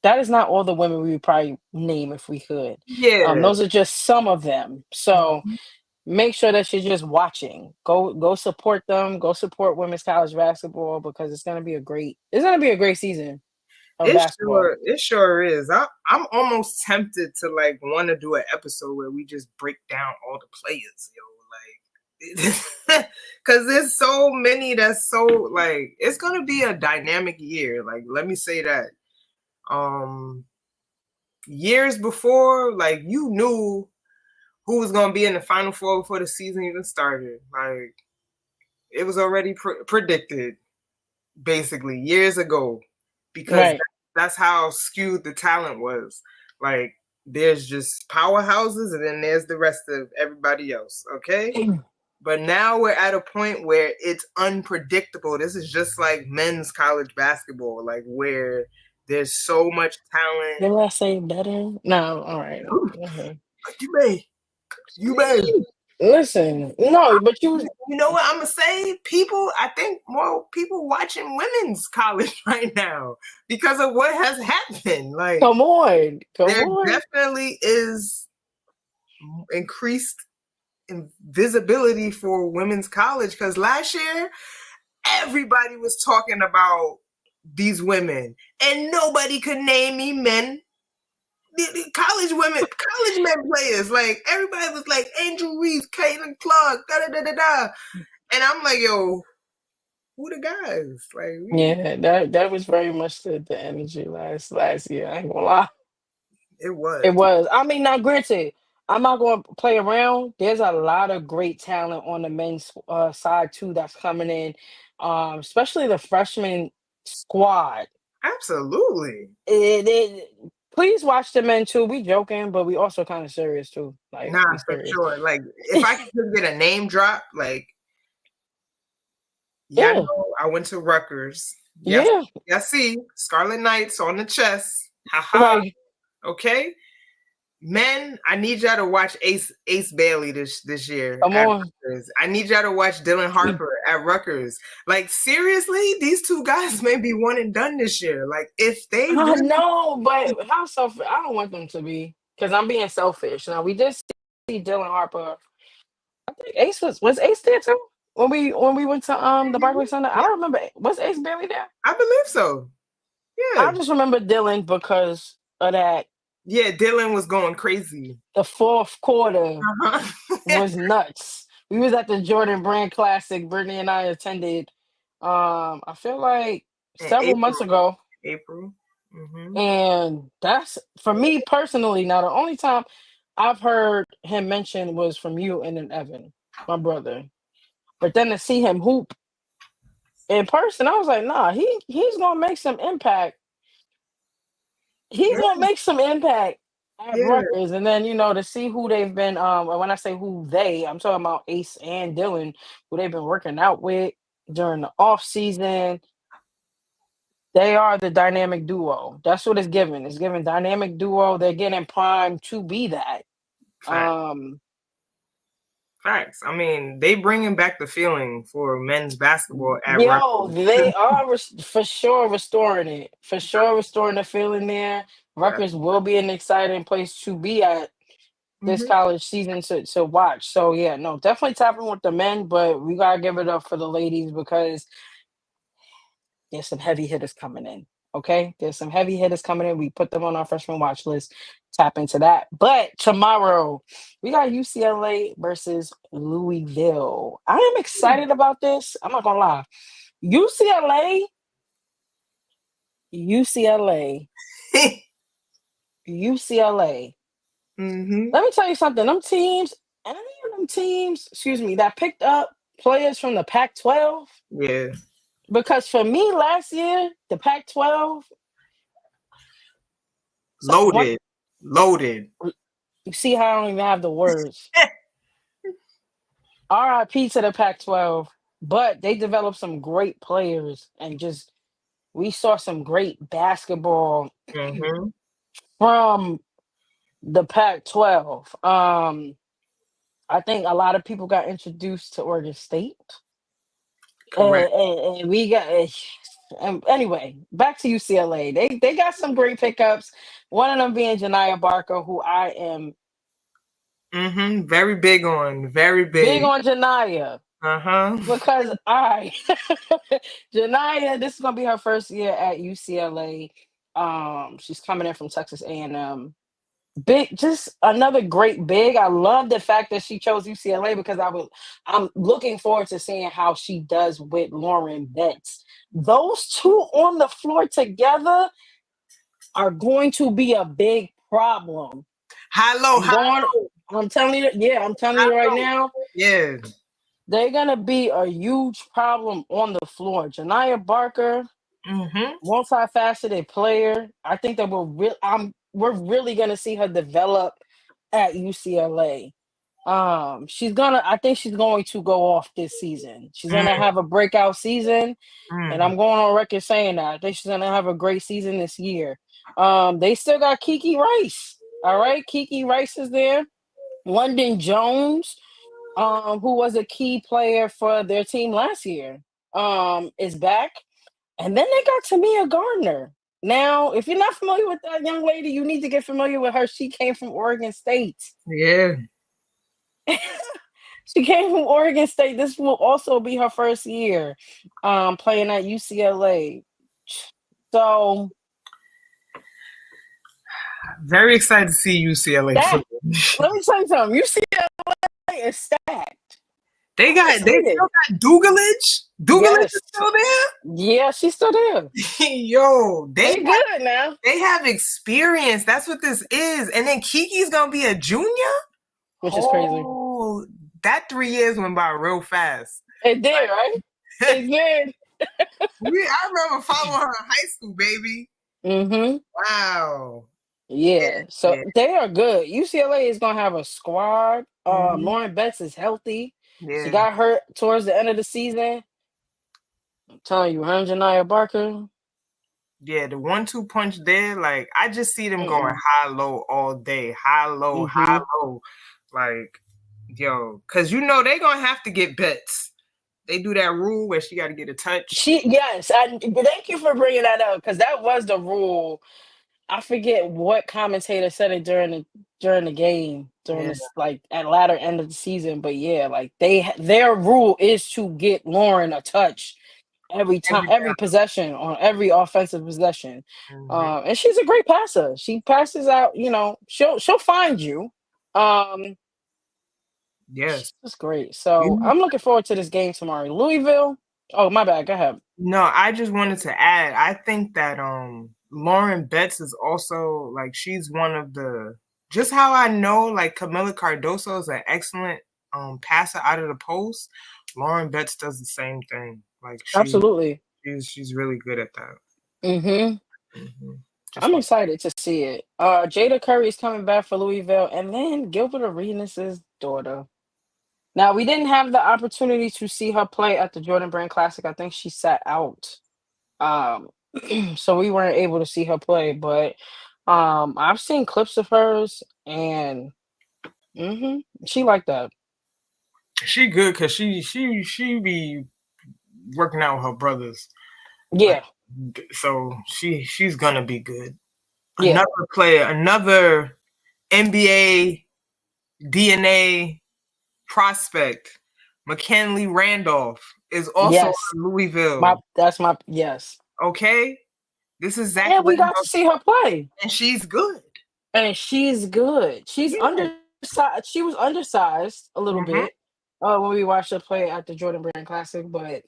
S2: that is not all the women we would probably name if we could.
S1: Yeah.
S2: Those are just some of them. So
S1: Mhm.
S2: make sure that you're just watching. Go support them. Go support women's college basketball because it's gonna be a great season. of basketball.
S1: It sure is. I'm almost tempted to like want to do an episode where we just break down all the players, like because there's so many that's so like it's gonna be a dynamic year. Like let me say that. Um, Years before, like you knew who was gonna be in the Final Four before the season even started. Like it was already predicted, basically years ago, because
S2: Right.
S1: that's how skewed the talent was. Like there's just powerhouses, and then there's the rest of everybody else. Okay. But now we're at a point where it's unpredictable. This is just like men's college basketball, like where there's so much talent.
S2: Did I say better? No, all right. Okay.
S1: You may, you may.
S2: Listen, no, but you
S1: You know what I'm gonna say? People, I think more people watching women's college right now because of what has happened. Like
S2: come on, come
S1: there
S2: on.
S1: definitely is increased visibility for women's college because last year everybody was talking about these women and nobody could name me men. The college women, college men players, like everybody was like Angel Reese, Caitlin Clark, da da da da da, and I'm like, yo, who the guys? Like,
S2: Yeah, that was very much the energy last year. I ain't gonna lie.
S1: it
S2: It
S1: was
S2: was. I mean, now granted, I'm not going to play around. There's a lot of great talent on the men's side too that's coming in, especially the freshman squad.
S1: absolutely
S2: Please watch the men too. We joking, but we also kind of serious too. Like
S1: nah
S2: we
S1: for
S2: serious.
S1: sure. Like, if I could just get a name drop, like, yeah,
S2: Yeah,
S1: know I went to Rutgers. Yes,
S2: yeah,
S1: yes, see Scarlet Knights on the chest. Haha.
S2: right.
S1: Okay. Men, I need y'all to watch Ace Bailey this year
S2: Come
S1: at
S2: on.
S1: Rutgers. I need y'all to watch Dylan Harper at Rutgers. Like seriously, these two guys may be one and done this year. Like if they
S2: I
S1: really,
S2: know, but how selfish? I don't want them to be because I'm being selfish. Now we did see Dylan Harper. I think Ace was Ace there too when we went to the Barclays Center. I
S1: yeah,
S2: don't remember. Was Ace barely there?
S1: I believe so. Yeah,
S2: I just remember Dylan because of that.
S1: yeah. Dylan was going crazy.
S2: The fourth quarter
S1: Uh-huh.
S2: was nuts. We was at the Jordan Brand Classic. Brittany and I attended. I feel like
S1: In
S2: several months
S1: April,
S2: ago.
S1: April. Hmm.
S2: And that's for me personally. Now, the only time I've heard him mention was from you and then Evan, my brother. But then to see him hoop in person, I was like, nah, he's gonna make some impact. He's
S1: Yeah,
S2: gonna make some impact at
S1: yeah.
S2: Rutgers. And then, to see who they've been and when I say who they, I'm talking about Ace and Dylan, who they've been working out with during the off season. They are the dynamic duo. That's what it's given. It's given dynamic duo. They're getting primed to be that.
S1: Facts.
S2: Um,
S1: Facts. I mean, they bringing back the feeling for men's basketball at
S2: yo,
S1: Rutgers.
S2: they are for sure restoring it. For sure restoring the feeling there. Rutgers will be an exciting place to be at this
S1: Mm-hmm.
S2: college season to watch. So yeah, no, definitely tapping with the men, but we gotta give it up for the ladies because there's some heavy hitters coming in. Okay, there's some heavy hitters coming in. We put them on our freshman watch list. Tap into that. But tomorrow we got UCLA versus Louisville. I am excited about this. I'm not gonna lie. UCLA, UCLA, UCLA.
S1: Mm-hmm.
S2: Let me tell you something. Them teams, any of them teams, excuse me, that picked up players from the Pac-12.
S1: Yeah.
S2: Because for me last year, the Pac-12, one
S1: Loaded. Loaded.
S2: you see how I don't even have the words. RIP to the Pac-12, but they developed some great players and just we saw some great basketball
S1: Mm-hmm.
S2: from the Pac-12. I think a lot of people got introduced to Oregon State,
S1: Correct.
S2: and we got. Anyway, back to UCLA. They got some great pickups. One of them being Janiyah Barker, who I am
S1: Mm-hmm. Very big on. Very
S2: big
S1: big.
S2: on Janiyah.
S1: Uh-huh.
S2: Because Janiyah, this is gonna be her first year at UCLA. She's coming in from Texas A&M. Big, just another great big. I love the fact that she chose UCLA because I'm looking forward to seeing how she does with Lauren Betts. Those two on the floor together are going to be a big problem.
S1: High low,
S2: I'm
S1: high
S2: going.
S1: low,
S2: I'm telling you. Yeah, I'm telling you
S1: high
S2: right
S1: low.
S2: now.
S1: Yeah.
S2: They're gonna be a huge problem on the floor. Janiyah Barker,
S1: Mm-hmm.
S2: multifaceted player. I think that we're really gonna see her develop at UCLA. I think she's going to go off this season. She's gonna have a breakout season, and
S1: Mm-hmm.
S2: I'm going on record saying that. I think she's gonna have a great season this year. They still got Kiki Rice. All right, Kiki Rice is there. London Jones, who was a key player for their team last year, is back. And then they got Tamia Gardner. Now, if you're not familiar with that young lady, you need to get familiar with her. She came from Oregon State.
S1: Yeah.
S2: She came from Oregon State. This will also be her first year playing at UCLA. So
S1: Very excited to see UCLA
S2: that
S1: football.
S2: let me tell you something. UCLA is stacked.
S1: They
S2: I'm
S1: still
S2: excited.
S1: got Dougalage. Dougalage
S2: Yes.
S1: is still
S2: Yeah, she's still there.
S1: there. Yo,
S2: They good now.
S1: they have experience. That's what this is. And then Kiki's gonna be a junior.
S2: Which is crazy.
S1: Oh, that 3 years went by real fast.
S2: It did, right? It did.
S1: I remember following her in high school, baby.
S2: Mm-hmm.
S1: Wow.
S2: Yeah. So
S1: Yeah.
S2: they are good. UCLA is gonna have a squad.
S1: Mhm.
S2: Lauren Betts is healthy. She
S1: Yeah.
S2: got hurt towards the end of the season. I'm telling you, her and Janiyah Barker.
S1: Yeah, the 1-2 punch there, like I just see them going
S2: Mm-mm.
S1: high low all day, high low, high
S2: Mm-hmm.
S1: low, like yo, because they gonna have to get bets. They do that rule where she got to get a touch.
S2: Yes, thank you for bringing that up because that was the rule. I forget what commentator said it during the game during
S1: Yeah,
S2: this like at latter end of the season. But yeah, like their rule is to get Lauren a touch every time,
S1: every
S2: every possession on every offensive possession.
S1: down. Mhm.
S2: And she's a great passer. She passes out. She'll find you. Um,
S1: Yes.
S2: she's great. So
S1: You
S2: I'm looking forward to this game tomorrow. Louisville. Oh my bad. Go ahead.
S1: No, I just wanted to add, I think that Lauren Betts is also like she's one of the just how I know like Camila Cardoso is an excellent passer out of the post. Lauren Betts does the same thing. Like
S2: Absolutely.
S1: she's really good at that.
S2: Mm-hmm.
S1: Just
S2: I'm
S1: want
S2: excited to see it. Jada Curry is coming back for Louisville, and then Gilbert Arenas' daughter. Now, we didn't have the opportunity to see her play at the Jordan Brand Classic. I think she sat out. Um, so we weren't able to see her play, but I've seen clips of hers, and she like that.
S1: she good because she be working out with her brothers. Like
S2: Yeah,
S1: so she's gonna be good.
S2: yeah,
S1: Another player, another NBA DNA prospect, McKinley Randolph, is also
S2: yes.
S1: in Louisville.
S2: Yes.
S1: Okay? This is Zach
S2: And we got to
S1: Randolph,
S2: see her play.
S1: and she's good.
S2: And she's good. She's
S1: Yeah.
S2: undersized. She was undersized a little
S1: Mm-hmm.
S2: bit when we watched her play at the Jordan Brand Classic, but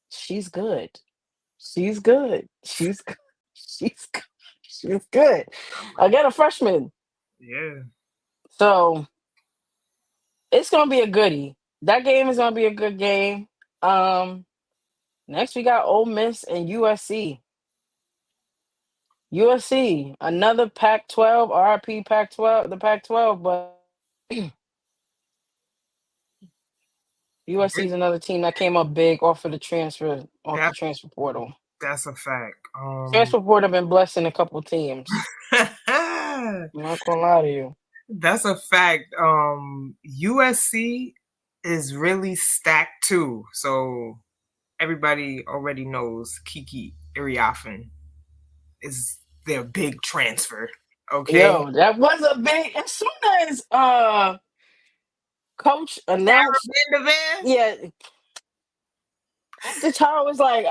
S2: she's good. She's good. She's good. She's good. She's good. Again, a freshman.
S1: Yeah.
S2: So it's gonna be a goodie. That game is gonna be a good game. Um, Next we got Ole Miss and USC. USC, another Pac-12, RIP Pac-12, the Pac-12, but USC is another team that came up big off the
S1: That,
S2: transfer portal.
S1: that's a fact.
S2: Transfer portal been blessing a couple teams. I'm not gonna lie to you.
S1: That's a fact. USC is really stacked too. So everybody already knows Kiki Iriafen is their big transfer. Okay.
S2: Yo, that was a big. As soon as coach announced,
S1: Sarah Vandervan?
S2: yeah, after Tara was like,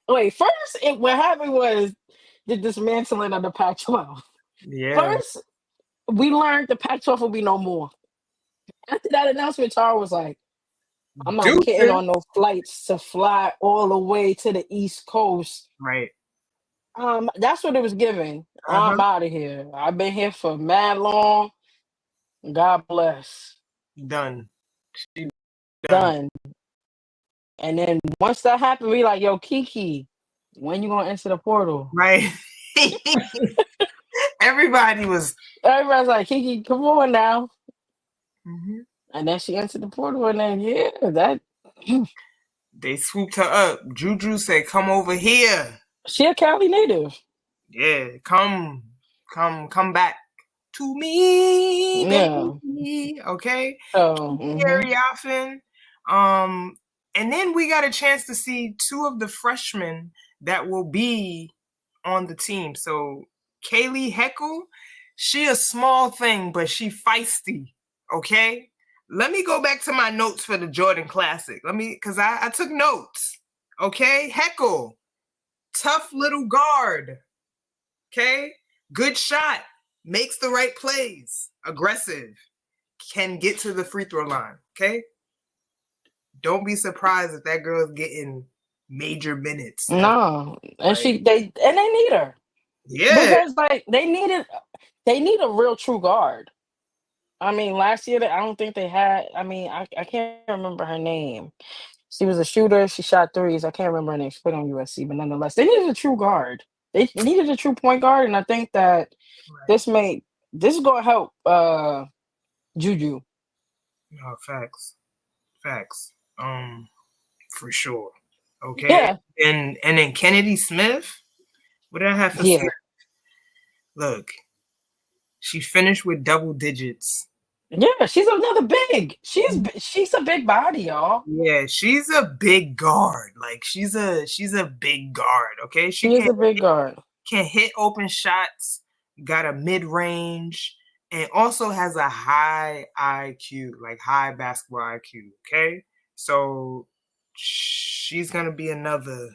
S2: wait, first what happened was the dismantling of the Pac-12.
S1: Yeah.
S2: First, we learned the Pac-12 will be no more. After that announcement, Tara was like, I'm not getting
S1: Deuces.
S2: on no flights to fly all the way to the East Coast.
S1: Right.
S2: That's what it was given.
S1: Uh-huh.
S2: I'm out of here. I've been here for mad long. God bless.
S1: Done. She done.
S2: Done. And then once that happened, we like, yo, Kiki, when you gonna enter the portal?
S1: Right. Everybody was.
S2: Everybody's like, Kiki, come on now.
S1: Mhm.
S2: And then she entered the portal, and then yeah, that
S1: They swooped her up. Juju said, "Come over here.
S2: she a Cali native.
S1: Yeah, come back to me,
S2: Yeah.
S1: baby." Okay,
S2: So
S1: very often. And then we got a chance to see two of the freshmen that will be on the team. So Kaylee Heckle, she a small thing, but she feisty. Okay. Let me go back to my notes for the Jordan Classic. Because I took notes. Okay. Heckle, tough little guard. Okay. Good shot. Makes the right plays. Aggressive. Can get to the free throw line. Okay. Don't be surprised if that girl's getting major minutes.
S2: no, and
S1: Like,
S2: they need her
S1: yeah.
S2: because like they need a real true guard. I mean, last year I don't think they had. I mean, I can't remember her name. She was a shooter. She shot threes. I can't remember her name. She played on USC, but nonetheless, they needed a true guard. They needed a true point guard, and I think that
S1: Right.
S2: this is going to help Juju.
S1: No, facts. For sure. Okay.
S2: Yeah,
S1: And then Kennedy Smith. What did I have for
S2: yeah,
S1: Smith? Look, she finished with double digits.
S2: yeah. She's another big. She's a big body, y'all.
S1: Yeah, she's a big guard. Like she's a big guard. Okay, she
S2: She is a big guard.
S1: can hit open shots. Got a mid range, and also has a high IQ, like high basketball IQ. Okay, so she's gonna be another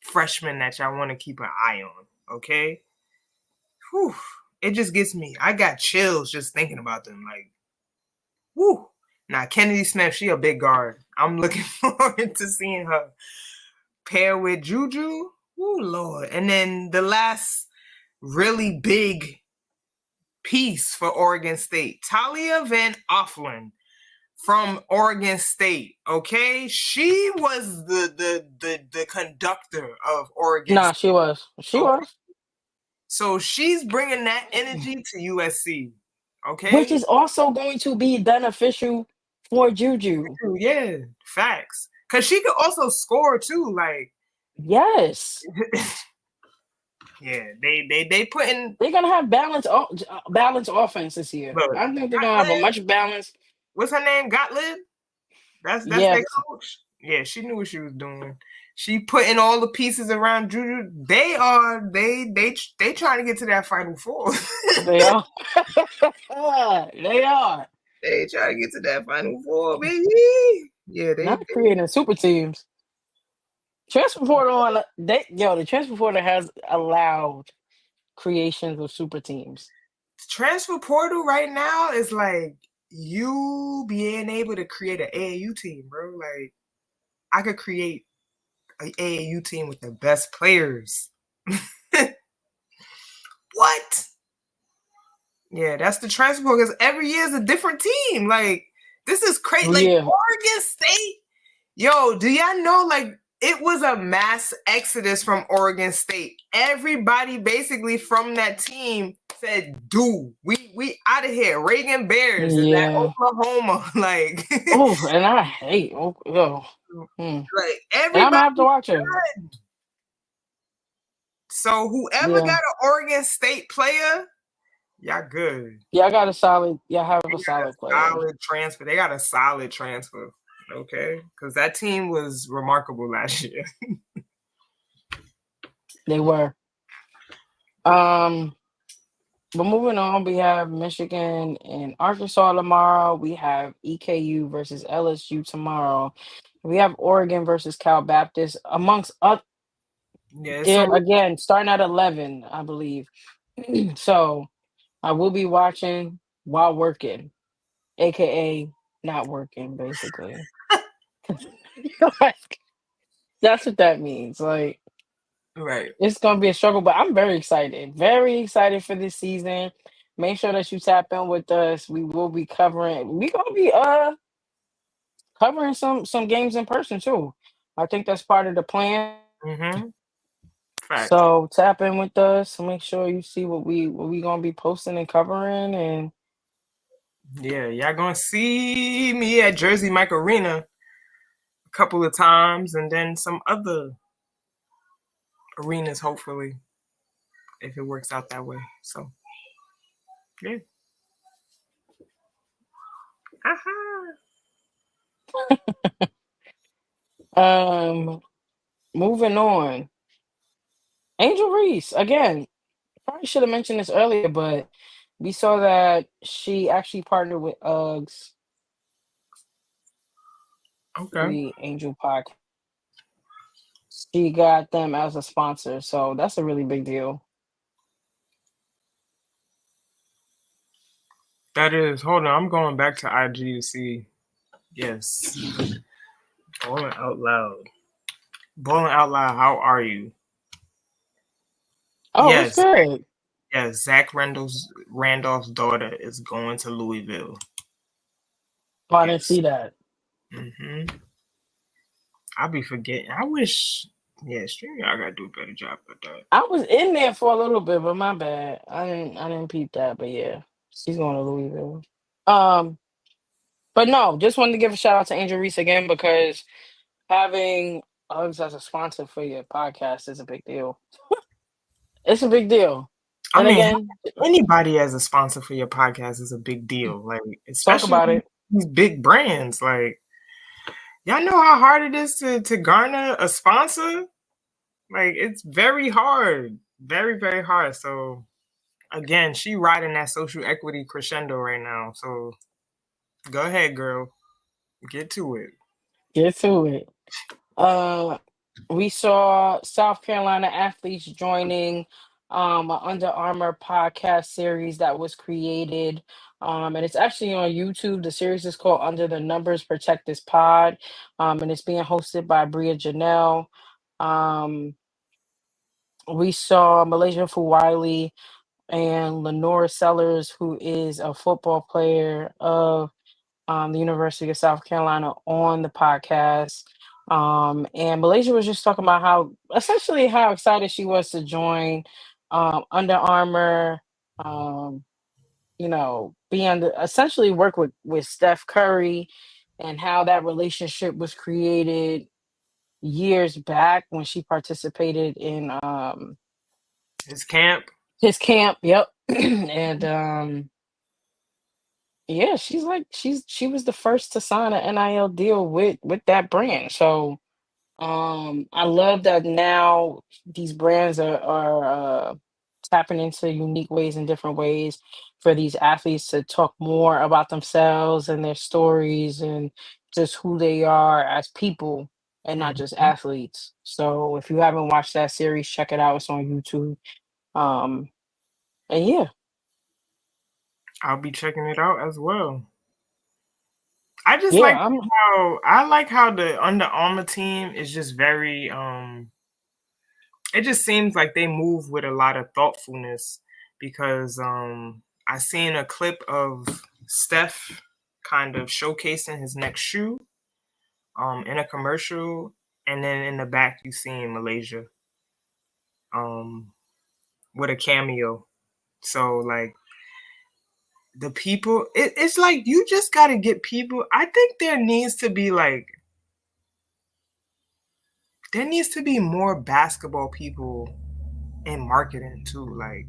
S1: freshman that y'all want to keep an eye on. Okay, whew, it just gets me. I got chills just thinking about them. Like, whew. Now Kennedy Smith, she a big guard. I'm looking forward to seeing her pair with Juju. Oh Lord! And then the last really big piece for Oregon State, Talia Van Offlin from Oregon State. Okay, she was the conductor of Oregon
S2: Nah,
S1: State.
S2: she was. She
S1: Okay,
S2: was.
S1: so she's bringing that energy to USC.
S2: Which
S1: Okay,
S2: is also going to be beneficial for Juju.
S1: yeah, facts. Cause she could also score too. Like,
S2: Yes.
S1: yeah, they putting
S2: They're gonna have balanced offense this year.
S1: look.
S2: I think they're gonna have a much balanced.
S1: What's her name? Gottlieb. That's their
S2: Yes,
S1: coach. Yeah, she knew what she was doing. She putting all the pieces around Juju. They trying to get to that Final Four.
S2: they are. They are
S1: They trying to get to that Final Four, baby. Yeah,
S2: not creating super teams. Transfer portal the transfer portal has allowed creations of super teams.
S1: transfer portal right now is like you being able to create an AAU team, bro. Like I could create an AAU team with the best players. What? Yeah, that's the transfer portal because every year is a different team. Like this is crazy. Like
S2: Yeah,
S1: Oregon State. Yo, do y'all know like it was a mass exodus from Oregon State. Everybody basically from that team said, dude, we out of here. Reagan Bears is at
S2: yeah.
S1: Oklahoma. Like,
S2: Oh, and I hate.
S1: like
S2: And I'm gonna
S1: everybody
S2: have to watch her.
S1: done. So whoever
S2: Yeah,
S1: got an Oregon State player, y'all good.
S2: yeah. I got a solid. Yeah, I have
S1: They
S2: a
S1: got a
S2: solid player.
S1: solid transfer. They got a solid transfer. Okay. Because that team was remarkable last year.
S2: They were. Um, but moving on, we have Michigan and Arkansas tomorrow. We have EKU versus LSU tomorrow. We have Oregon versus Cal Baptist, amongst
S1: Yeah,
S2: Yeah,
S1: so
S2: again, starting at 11, I believe. So I will be watching while working, aka not working, basically. Like, that's what that means. Like,
S1: right.
S2: it's gonna be a struggle, but I'm very excited. Very excited for this season. Make sure that you tap in with us. We will be covering. We gonna be covering some games in person too. I think that's part of the plan.
S1: Mm-hmm. Facts.
S2: So tap in with us. Make sure you see what we gonna be posting and covering. And
S1: Yeah, y'all gonna see me at Jersey Mike Arena a couple of times, and then some other arenas, hopefully, if it works out that way. So yeah. Aha.
S2: um, moving on. Angel Reese again. Probably should have mentioned this earlier, but we saw that she actually partnered with Uggs,
S1: Okay.
S2: the Angel Podcast. She got them as a sponsor, so that's a really big deal.
S1: That is. Hold on. I'm going back to IG to see. Yes. Bowling out loud. Bowling out loud. How are you?
S2: Oh, it's
S1: Yes.
S2: good.
S1: Yes. Zach Randolph's daughter is going to Louisville.
S2: Oh, I didn't
S1: Yes.
S2: see that.
S1: Mm-hmm. I'll be forgetting. I wish. Yeah, streaming. I gotta do a better job at that.
S2: I was in there for a little bit, but my bad. I didn't peep that, but yeah, she's going to Louisville. Um, but no, just wanted to give a shout out to Angel Reese again because having Uggs as a sponsor for your podcast is a big deal. It's a big deal.
S1: I
S2: And
S1: mean,
S2: again,
S1: anybody as a sponsor for your podcast is a big deal. Like,
S2: talk
S1: especially
S2: about it.
S1: these big brands. Like, y'all know how hard it is to garner a sponsor. Like, it's very hard, very very hard. So again, she riding that social equity crescendo right now. So go ahead, girl, get to it.
S2: Get to it. Uh, we saw South Carolina athletes joining a Under Armour podcast series that was created. And it's actually on YouTube. The series is called Under the Numbers Protect This Pod. And it's being hosted by Bria Janelle. Um, we saw Malaysia Fuwiley and Lenora Sellers, who is a football player of the University of South Carolina, on the podcast. And Malaysia was just talking about how excited she was to join Under Armour. Um, be under essentially work with Steph Curry, and how that relationship was created years back when she participated in
S1: His camp.
S2: his camp. Yep, and yeah, she was the first to sign an NIL deal with that brand. So I love that now these brands are tapping into unique ways and different ways for these athletes to talk more about themselves and their stories and just who they are as people and not just
S1: Mhm.
S2: athletes. So if you haven't watched that series, check it out. It's on YouTube. Um and yeah,
S1: I'll be checking it out as well. I just
S2: yeah,
S1: like
S2: I'm
S1: how the Under Armour team is just very it just seems like they move with a lot of thoughtfulness because I seen a clip of Steph kind of showcasing his next shoe in a commercial, and then in the back you seen Malaysia um with a cameo. So like the people, it's like you just got to get people. I think there needs to be more basketball people in marketing too, like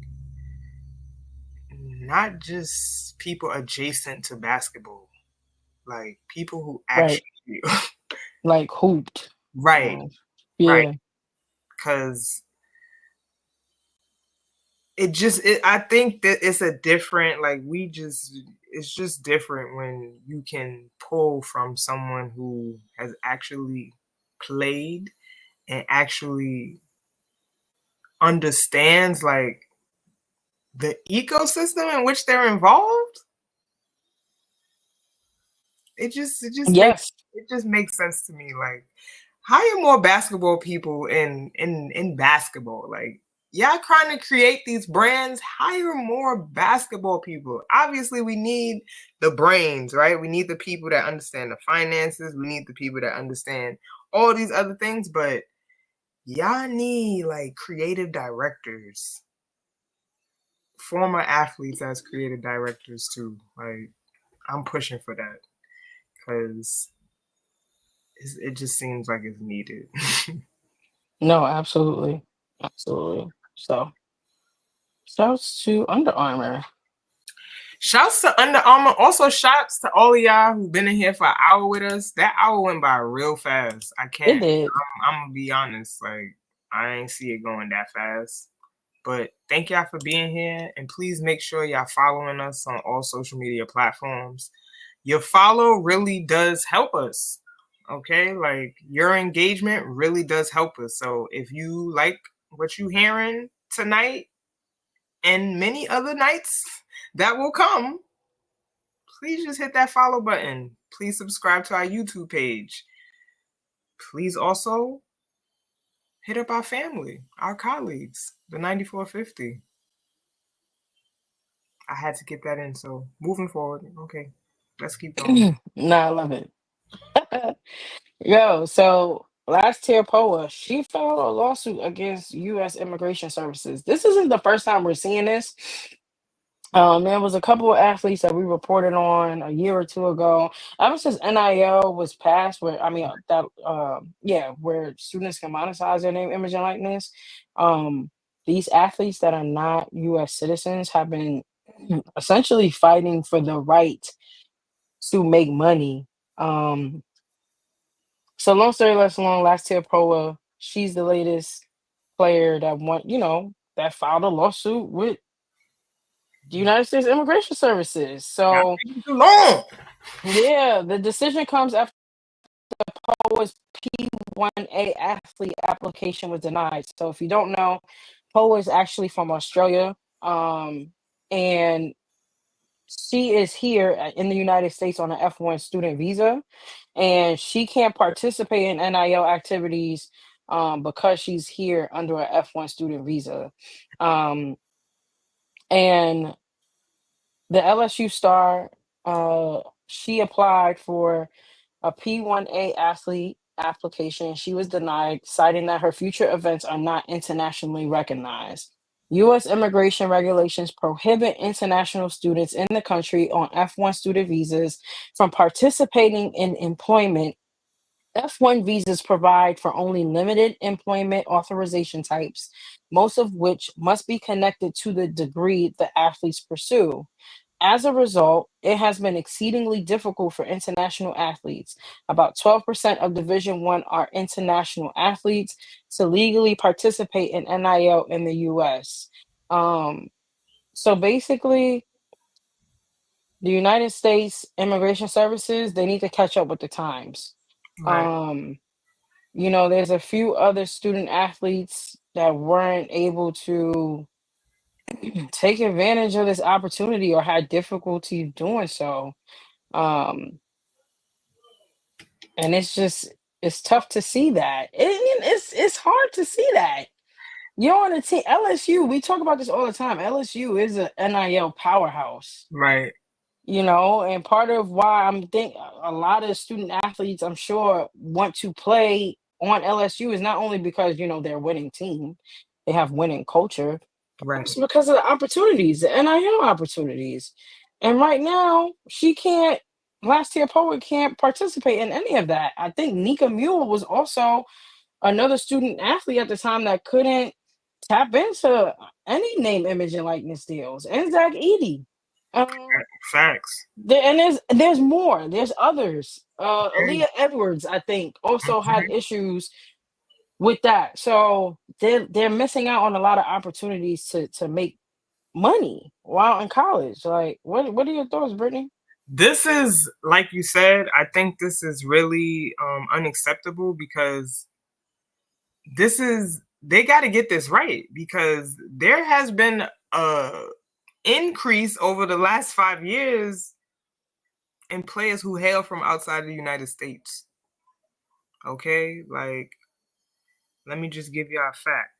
S1: not just people adjacent to basketball, like people who
S2: right,
S1: actually
S2: like hooped.
S1: right,
S2: Uh,
S1: right,
S2: yeah,
S1: because I think that it's a different, like it's just different when you can pull from someone who has actually played and actually understands like the ecosystem in which they're involved, it just
S2: Yes.
S1: makes sense to me. Like, hire more basketball people in basketball. Like, y'all trying to create these brands, hire more basketball people. Obviously, we need the brains, right? We need the people that understand the finances. We need the people that understand all these other things, but y'all need like creative directors, former athletes as creative directors too. Like, I'm pushing for that because it just seems like it's needed.
S2: No, absolutely. Absolutely. So shouts to Under Armour.
S1: Shouts to Under Armour. Also, shouts to all of y'all who've been in here for an hour with us. That hour went by real fast. I
S2: It
S1: can't.
S2: did.
S1: I'm gonna be honest. Like, I ain't see it going that fast. But thank y'all for being here, and please make sure y'all following us on all social media platforms. Your follow really does help us. Okay, like your engagement really does help us. So if you like what you hearing tonight and many other nights that will come, please just hit that follow button. Please subscribe to our YouTube page. Please also hit up our family, our colleagues, the 9450. I had to get that in. So moving forward, okay, let's keep going.
S2: No, I love it. Yo, so last year, Poa, she filed a lawsuit against U.S. Immigration Services. This isn't the first time we're seeing this. There was a couple of athletes that we reported on a year or two ago. Ever since NIL was passed, where I mean that yeah, where students can monetize their name, image, and likeness. Um, these athletes that are not U.S. citizens have been essentially fighting for the right to make money. So long story less long, last year Proa, she's the latest player that that filed a lawsuit with the United States Immigration Services.
S1: Y'all
S2: So
S1: taking too long.
S2: yeah, the decision comes after Poa's P1A athlete application was denied. So if you don't know, Poa is actually from Australia. And she is here in the United States on an F1 student visa, and she can't participate in NIL activities because she's here under an F1 student visa. Um, and the LSU star, she applied for a P1A athlete application. She was denied, citing that her future events are not internationally recognized. U.S. immigration regulations prohibit international students in the country on F1 student visas from participating in employment. F1 visas provide for only limited employment authorization types, most of which must be connected to the degree the athletes pursue. As a result, it has been exceedingly difficult for international athletes. About 12% of Division One are international athletes to legally participate in NIL in the US. Um, so basically, the United States Immigration Services, they need to catch up with the times.
S1: Right,
S2: Um, there's a few other student athletes that weren't able to take advantage of this opportunity or had difficulty doing so. Um, and it's tough to see that. It's hard to see that. You're on a team LSU. We talk about this all the time. LSU is a NIL powerhouse.
S1: right,
S2: And part of why I'm think a lot of student athletes, I'm sure, want to play on LSU is not only because they're a winning team, they have winning culture, but
S1: right.
S2: also because of the opportunities, the NIL opportunities. And right now, she can't. Last year, Poet can't participate in any of that. I think Nika Mule was also another student athlete at the time that couldn't tap into any name, image, and likeness deals. And Zach Edey. Um,
S1: Facts.
S2: and there's more. There's others.
S1: Okay.
S2: Aaliyah Edwards, I think, also had
S1: Mhm.
S2: issues with that. So they're missing out on a lot of opportunities to make money while in college. Like, what are your thoughts, Brittany?
S1: This is, like you said, I think this is really unacceptable because this is they got to get this right because there has been a increase over the last 5 years in players who hail from outside the United States. Okay, like let me just give you a fact.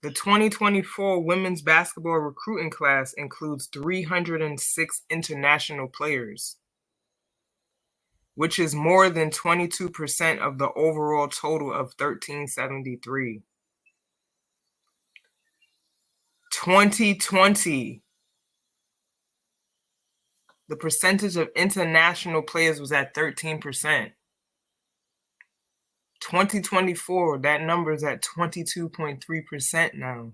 S1: The 2024 women's basketball recruiting class includes 306 international players, which is more than 22% of the overall total of 1373. 2020, the percentage of international players was at 13%. 2024, that number is at 22.3% now.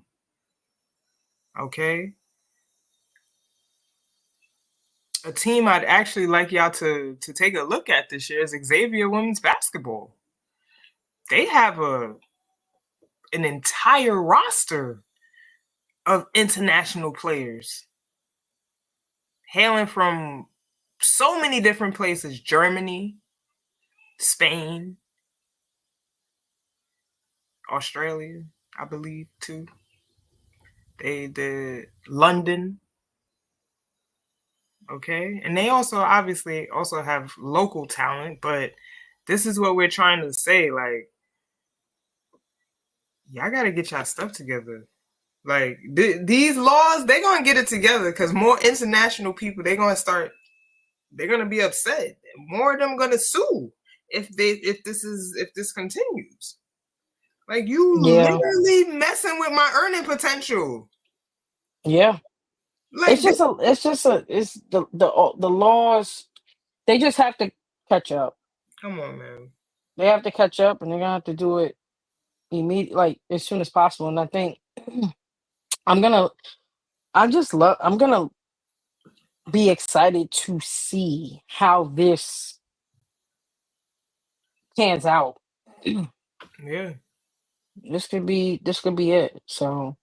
S1: Okay? A team I'd actually like y'all to take a look at this year is Xavier Women's Basketball. They have an entire roster of international players hailing from so many different places: Germany, Spain, Australia, I believe too. The London, okay, and they also obviously also have local talent, but this is what we're trying to say. Like, y'all gotta get y'all stuff together. Like these laws, they're gonna get it together because more international people, they're gonna be upset. More of them gonna sue if this continues. Like, you
S2: Yeah,
S1: literally messing with my earning potential.
S2: yeah.
S1: Like this,
S2: It's the laws. They just have to catch up.
S1: come on, man.
S2: They have to catch up, and they're gonna have to do it immediate, like as soon as possible. And I think I'm gonna, I'm gonna be excited to see how this pans out.
S1: Yeah,
S2: This could be it. So,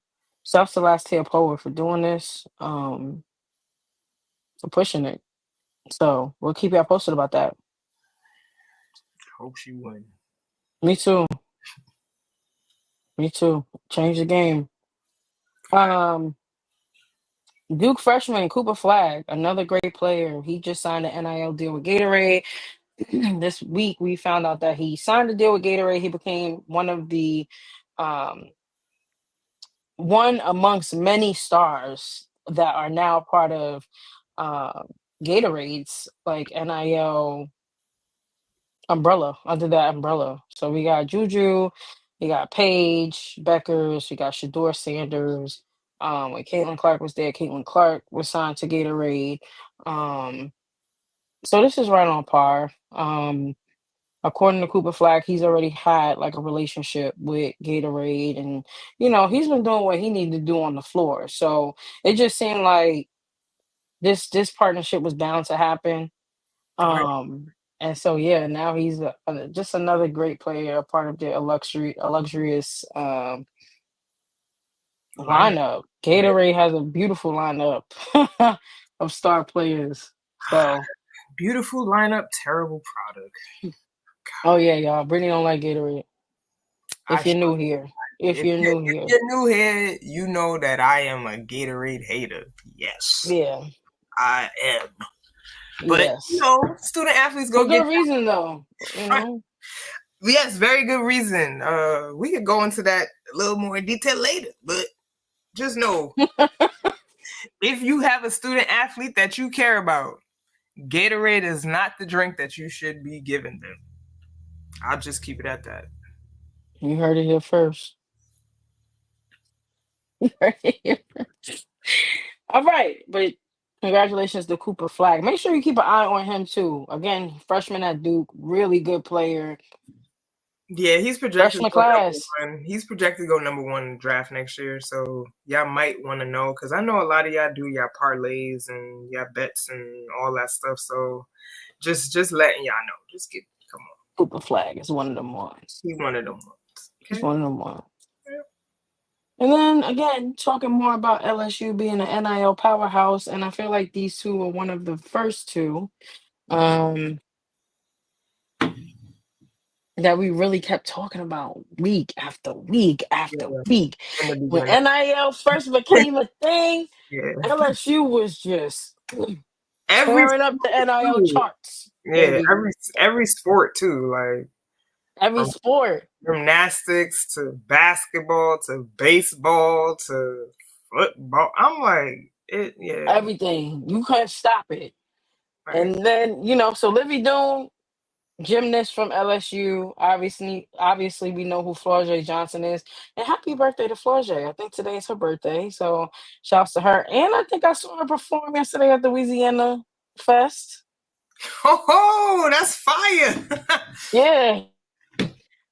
S2: shouts to Last Tier Poet for doing this, for pushing it. So we'll keep y'all posted about that.
S1: hope she win.
S2: Me too. Me too. Change the game. Um, Duke freshman Cooper Flag, another great player. He just signed an NIL deal with Gatorade. This week we found out that he signed a deal with Gatorade. He became um, one amongst many stars that are now part of uh, Gatorade's like NIL umbrella, under that umbrella. So we got Juju, we got Paige Beckers, we got Shador Sanders. When Caitlin Clark was there, Caitlin Clark was signed to Gatorade. Um, so this is right on par. According to Cooper Flag, he's already had like a relationship with Gatorade, and he's been doing what he needed to do on the floor. So it just seemed like this partnership was bound to happen.
S1: Right.
S2: And so yeah, now he's just another great player, a part of their luxurious
S1: Lineup.
S2: lineup.
S1: Yeah.
S2: Gatorade has a beautiful lineup of star players. So,
S1: Beautiful lineup, terrible product.
S2: oh yeah, y'all, Brittany don't like Gatorade.
S1: I
S2: If you're
S1: should.
S2: new here, if you're new
S1: If
S2: here,
S1: you're new here, you know that I am a Gatorade hater. Yes,
S2: yeah,
S1: I am. But
S2: yes,
S1: student athletes
S2: for
S1: go get
S2: good reason though. You
S1: that.
S2: know,
S1: Yes, very good reason. We could go into that a little more in detail later, but just know if you have a student athlete that you care about, Gatorade is not the drink that you should be giving them. I'll just keep it at that.
S2: you heard it here first. You heard it here first. All right, but congratulations to Cooper Flag. Make sure you keep an eye on him too. Again, freshman at Duke, really good player.
S1: Yeah, he's projected to
S2: Freshman
S1: go number
S2: class.
S1: one. He's projected to go number one in the draft next year. So y'all might want to know because I know a lot of y'all do y'all parlays and y'all bets and all that stuff. So just letting y'all know. Just come on.
S2: Cooper Flag is one of them ones.
S1: He's one of them ones.
S2: He's
S1: Okay.
S2: one of them ones. And then again, talking more about LSU being an NIL powerhouse, and I feel like these two are one of the first two. Um, that we really kept talking about week after week after
S1: Yeah,
S2: week.
S1: in the
S2: When
S1: beginning.
S2: NIL first became a thing,
S1: Yeah.
S2: LSU was just
S1: Every
S2: tearing up the NIL
S1: too.
S2: charts,
S1: Yeah,
S2: baby.
S1: every sport too, like
S2: Every
S1: from
S2: sport,
S1: gymnastics to basketball to baseball to football. I'm like, it, yeah,
S2: everything. You couldn't stop it.
S1: right.
S2: And then, so Livy Doon, gymnast from LSU. Obviously, we know who Florjay Johnson is. And happy birthday to Florjay. I think today is her birthday. So shouts to her. And I think I saw her perform yesterday at the Louisiana Fest.
S1: Oh, that's fire.
S2: Yeah.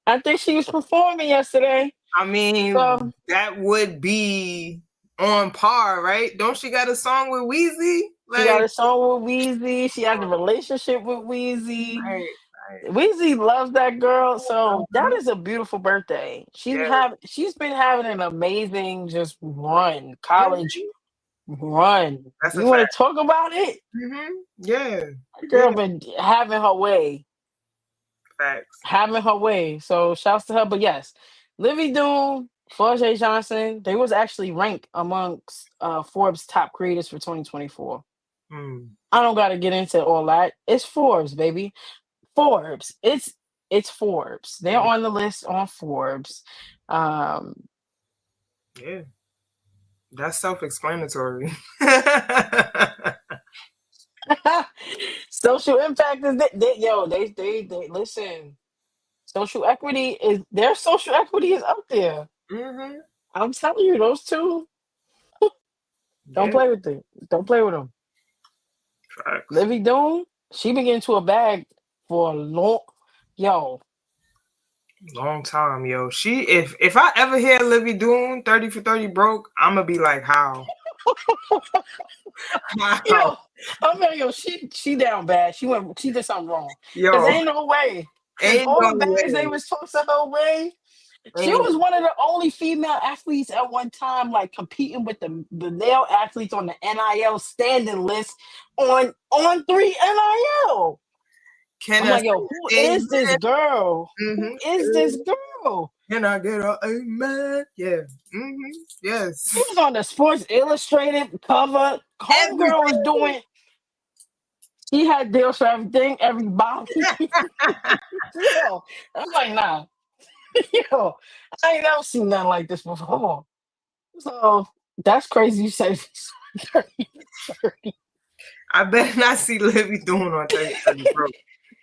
S2: I think she was performing yesterday.
S1: I mean,
S2: So
S1: that would be on par, right? Don't she got a song with Weezy?
S2: she got
S1: Like,
S2: a song with Weezy. She has a relationship with Weezy.
S1: right, right.
S2: Weezy loves that girl. So that
S1: Uh-huh.
S2: is a beautiful birthday.
S1: Yeah.
S2: She's been having an amazing just run, college
S1: Mhm.
S2: run.
S1: That's a
S2: You want
S1: fact.
S2: to talk about it?
S1: Yeah.
S2: That
S1: Yeah.
S2: girl been having her way.
S1: Facts.
S2: Having her way. So shouts to her. But yes, Livy Doon, Florjay Johnson, they was actually ranked amongst Forbes top creators for 2024.
S1: Mm.
S2: I don't gotta get into all that. It's Forbes, baby. Forbes. It's Forbes. They're
S1: Mm.
S2: on the list on Forbes. Um
S1: Yeah. That's self-explanatory.
S2: social impact is they listen. Social equity is their social equity is up there.
S1: hmm
S2: I'm telling you, those two, don't
S1: Yeah.
S2: play with it. Don't play with them.
S1: Facts.
S2: Livy Doon, she been getting to a bag for a long, yo.
S1: Long time, yo. She if I ever hear Livy Doon 30 for 30 broke, I'ma be like, how? How?
S2: Yo, I'm like, yo, she down bad. She did something wrong. Cause
S1: Yo,
S2: ain't no way. Cause
S1: ain't
S2: all
S1: no
S2: the bags they
S1: way.
S2: was tossing her way. She
S1: Ain't
S2: was one of the only female athletes at one time, like competing with the male athletes on the NIL standing list on 3 NIL.
S1: can
S2: I'm
S1: I
S2: like, yo, who
S1: say
S2: is this
S1: amen?
S2: girl? Who is this
S1: Mm-hmm.
S2: girl?
S1: Can I get a amen? Yeah.
S2: She
S1: Yes.
S2: was on the Sports Illustrated cover. Homegirl was
S1: Everything.
S2: doing. She had deals for everything, everybody. Yo, I'm like, nah. Yo, I ain't never seen nothing like this before. So that's crazy. You said 30, 30.
S1: I better not see Livy Doon on 30 broke.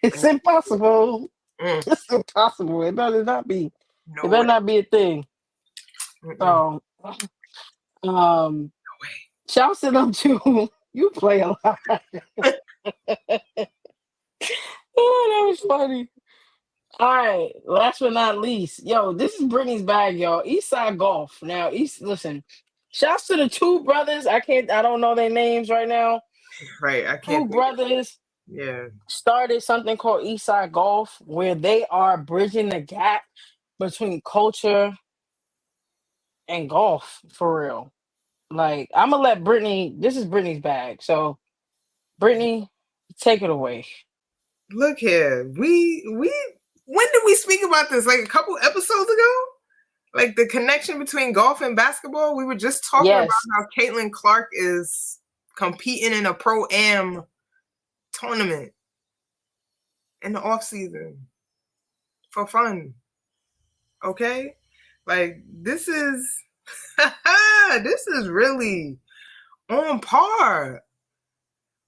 S2: It's impossible.
S1: Mm,
S2: It's impossible. It better not be. It
S1: no
S2: better
S1: way.
S2: not be a thing.
S1: Mm-mm.
S2: So, shouts to them too. You play a lot. Oh, that was funny. All right, last but not least, yo, this is Brittany's bag, y'all. Eastside Golf. Now, listen, shouts to the two brothers. I don't know their names right now.
S1: Right. I can't
S2: Two
S1: think.
S2: brothers
S1: Yeah.
S2: started something called Eastside Golf, where they are bridging the gap between culture and golf for real. Like, I'm gonna let Brittany. This is Brittany's bag, so Brittany, take it away.
S1: Look here. We when did we speak about this? Like a couple episodes ago? Like the connection between golf and basketball? We were just talking about
S2: Yes,
S1: how Caitlin Clark is competing in a pro-am tournament in the off season for fun. Okay? Like this is this is really on par.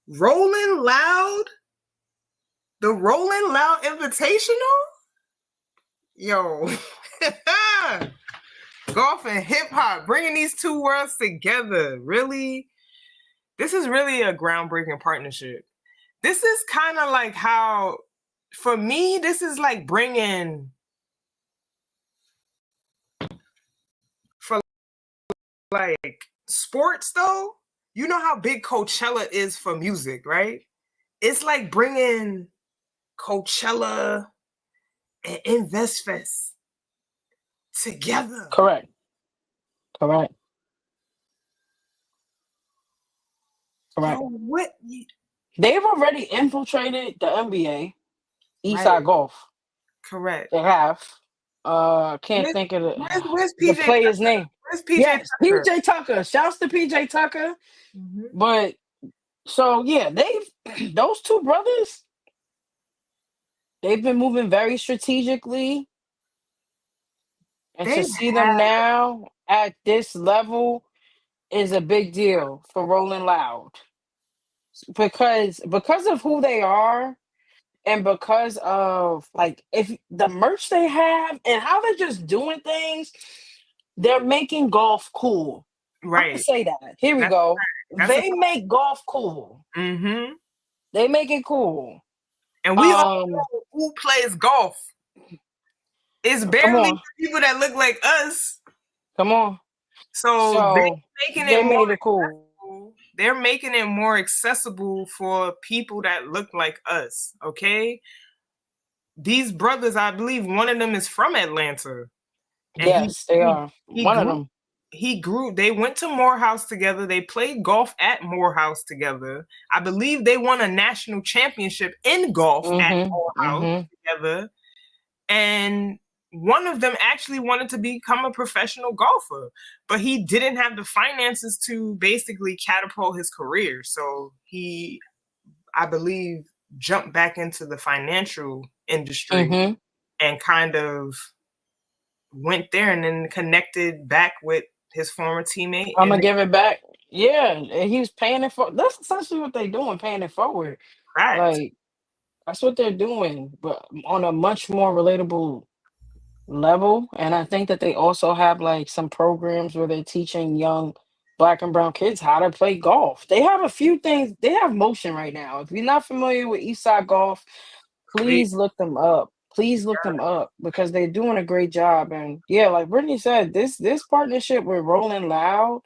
S1: Rolling Loud, the Rolling Loud Invitational? Yo. Golf and hip hop, bringing these two worlds together. Really? This is really a groundbreaking partnership. This is kind of like how, for me, this is like bringing, for like sports though, you know how big Coachella is for music, right? It's like bringing Coachella and InvestFest together.
S2: correct, correct,
S1: Yo,
S2: correct.
S1: what?
S2: They've already infiltrated the NBA,
S1: Right.
S2: Eastside Golf.
S1: Correct.
S2: They have. Can't
S1: Where's,
S2: think of
S1: where's
S2: the
S1: PJ
S2: player's
S1: Tucker?
S2: name.
S1: Where's PJ
S2: Yes,
S1: Tucker?
S2: PJ Tucker. Shouts to PJ Tucker.
S1: Hmm.
S2: But so yeah, they've those two brothers, they've been moving very strategically. And to
S1: They
S2: see them
S1: have
S2: now at this level is a big deal for Rolling Loud. Because of who they are and because of like if the merch they have and how they're just doing things, they're making golf cool. I'm gonna
S1: right.
S2: say that. Here we
S1: That's
S2: go.
S1: that's a
S2: They make golf cool.
S1: mm-hmm.
S2: They make it cool.
S1: And we all
S2: Um,
S1: know who plays golf. It's
S2: come
S1: barely
S2: on,
S1: the people that look like us.
S2: come on.
S1: So
S2: So
S1: making it
S2: they
S1: more
S2: made it cool.
S1: accessible. They're making it more accessible for people that look like us. Okay. These brothers, I believe one of them is from Atlanta. And
S2: Yes, they are.
S1: he
S2: One of
S1: grew
S2: them.
S1: he grew they went to Morehouse together. They played golf at Morehouse together. I believe they won a national championship in golf at
S2: Mhm.
S1: Morehouse
S2: Mhm.
S1: together. And one of them actually wanted to become a professional golfer, but he didn't have the finances to basically catapult his career. So he, I believe, jumped back into the financial industry
S2: Mhm.
S1: and kind of went there and then connected back with his former teammate.
S2: I'm
S1: And
S2: gonna give it back. Yeah, and he was paying it for. That's essentially what they're doing, paying it forward.
S1: fact,
S2: Like that's what they're doing, but on a much more relatable level. And I think that they also have like some programs where they're teaching young black and brown kids how to play golf. They have a few things. They have motion right now. If you're not familiar with Eastside Golf,
S1: please,
S2: please look them up. Please look them up because they're doing a great job. And yeah, like Brittany said, this partnership with Rolling Loud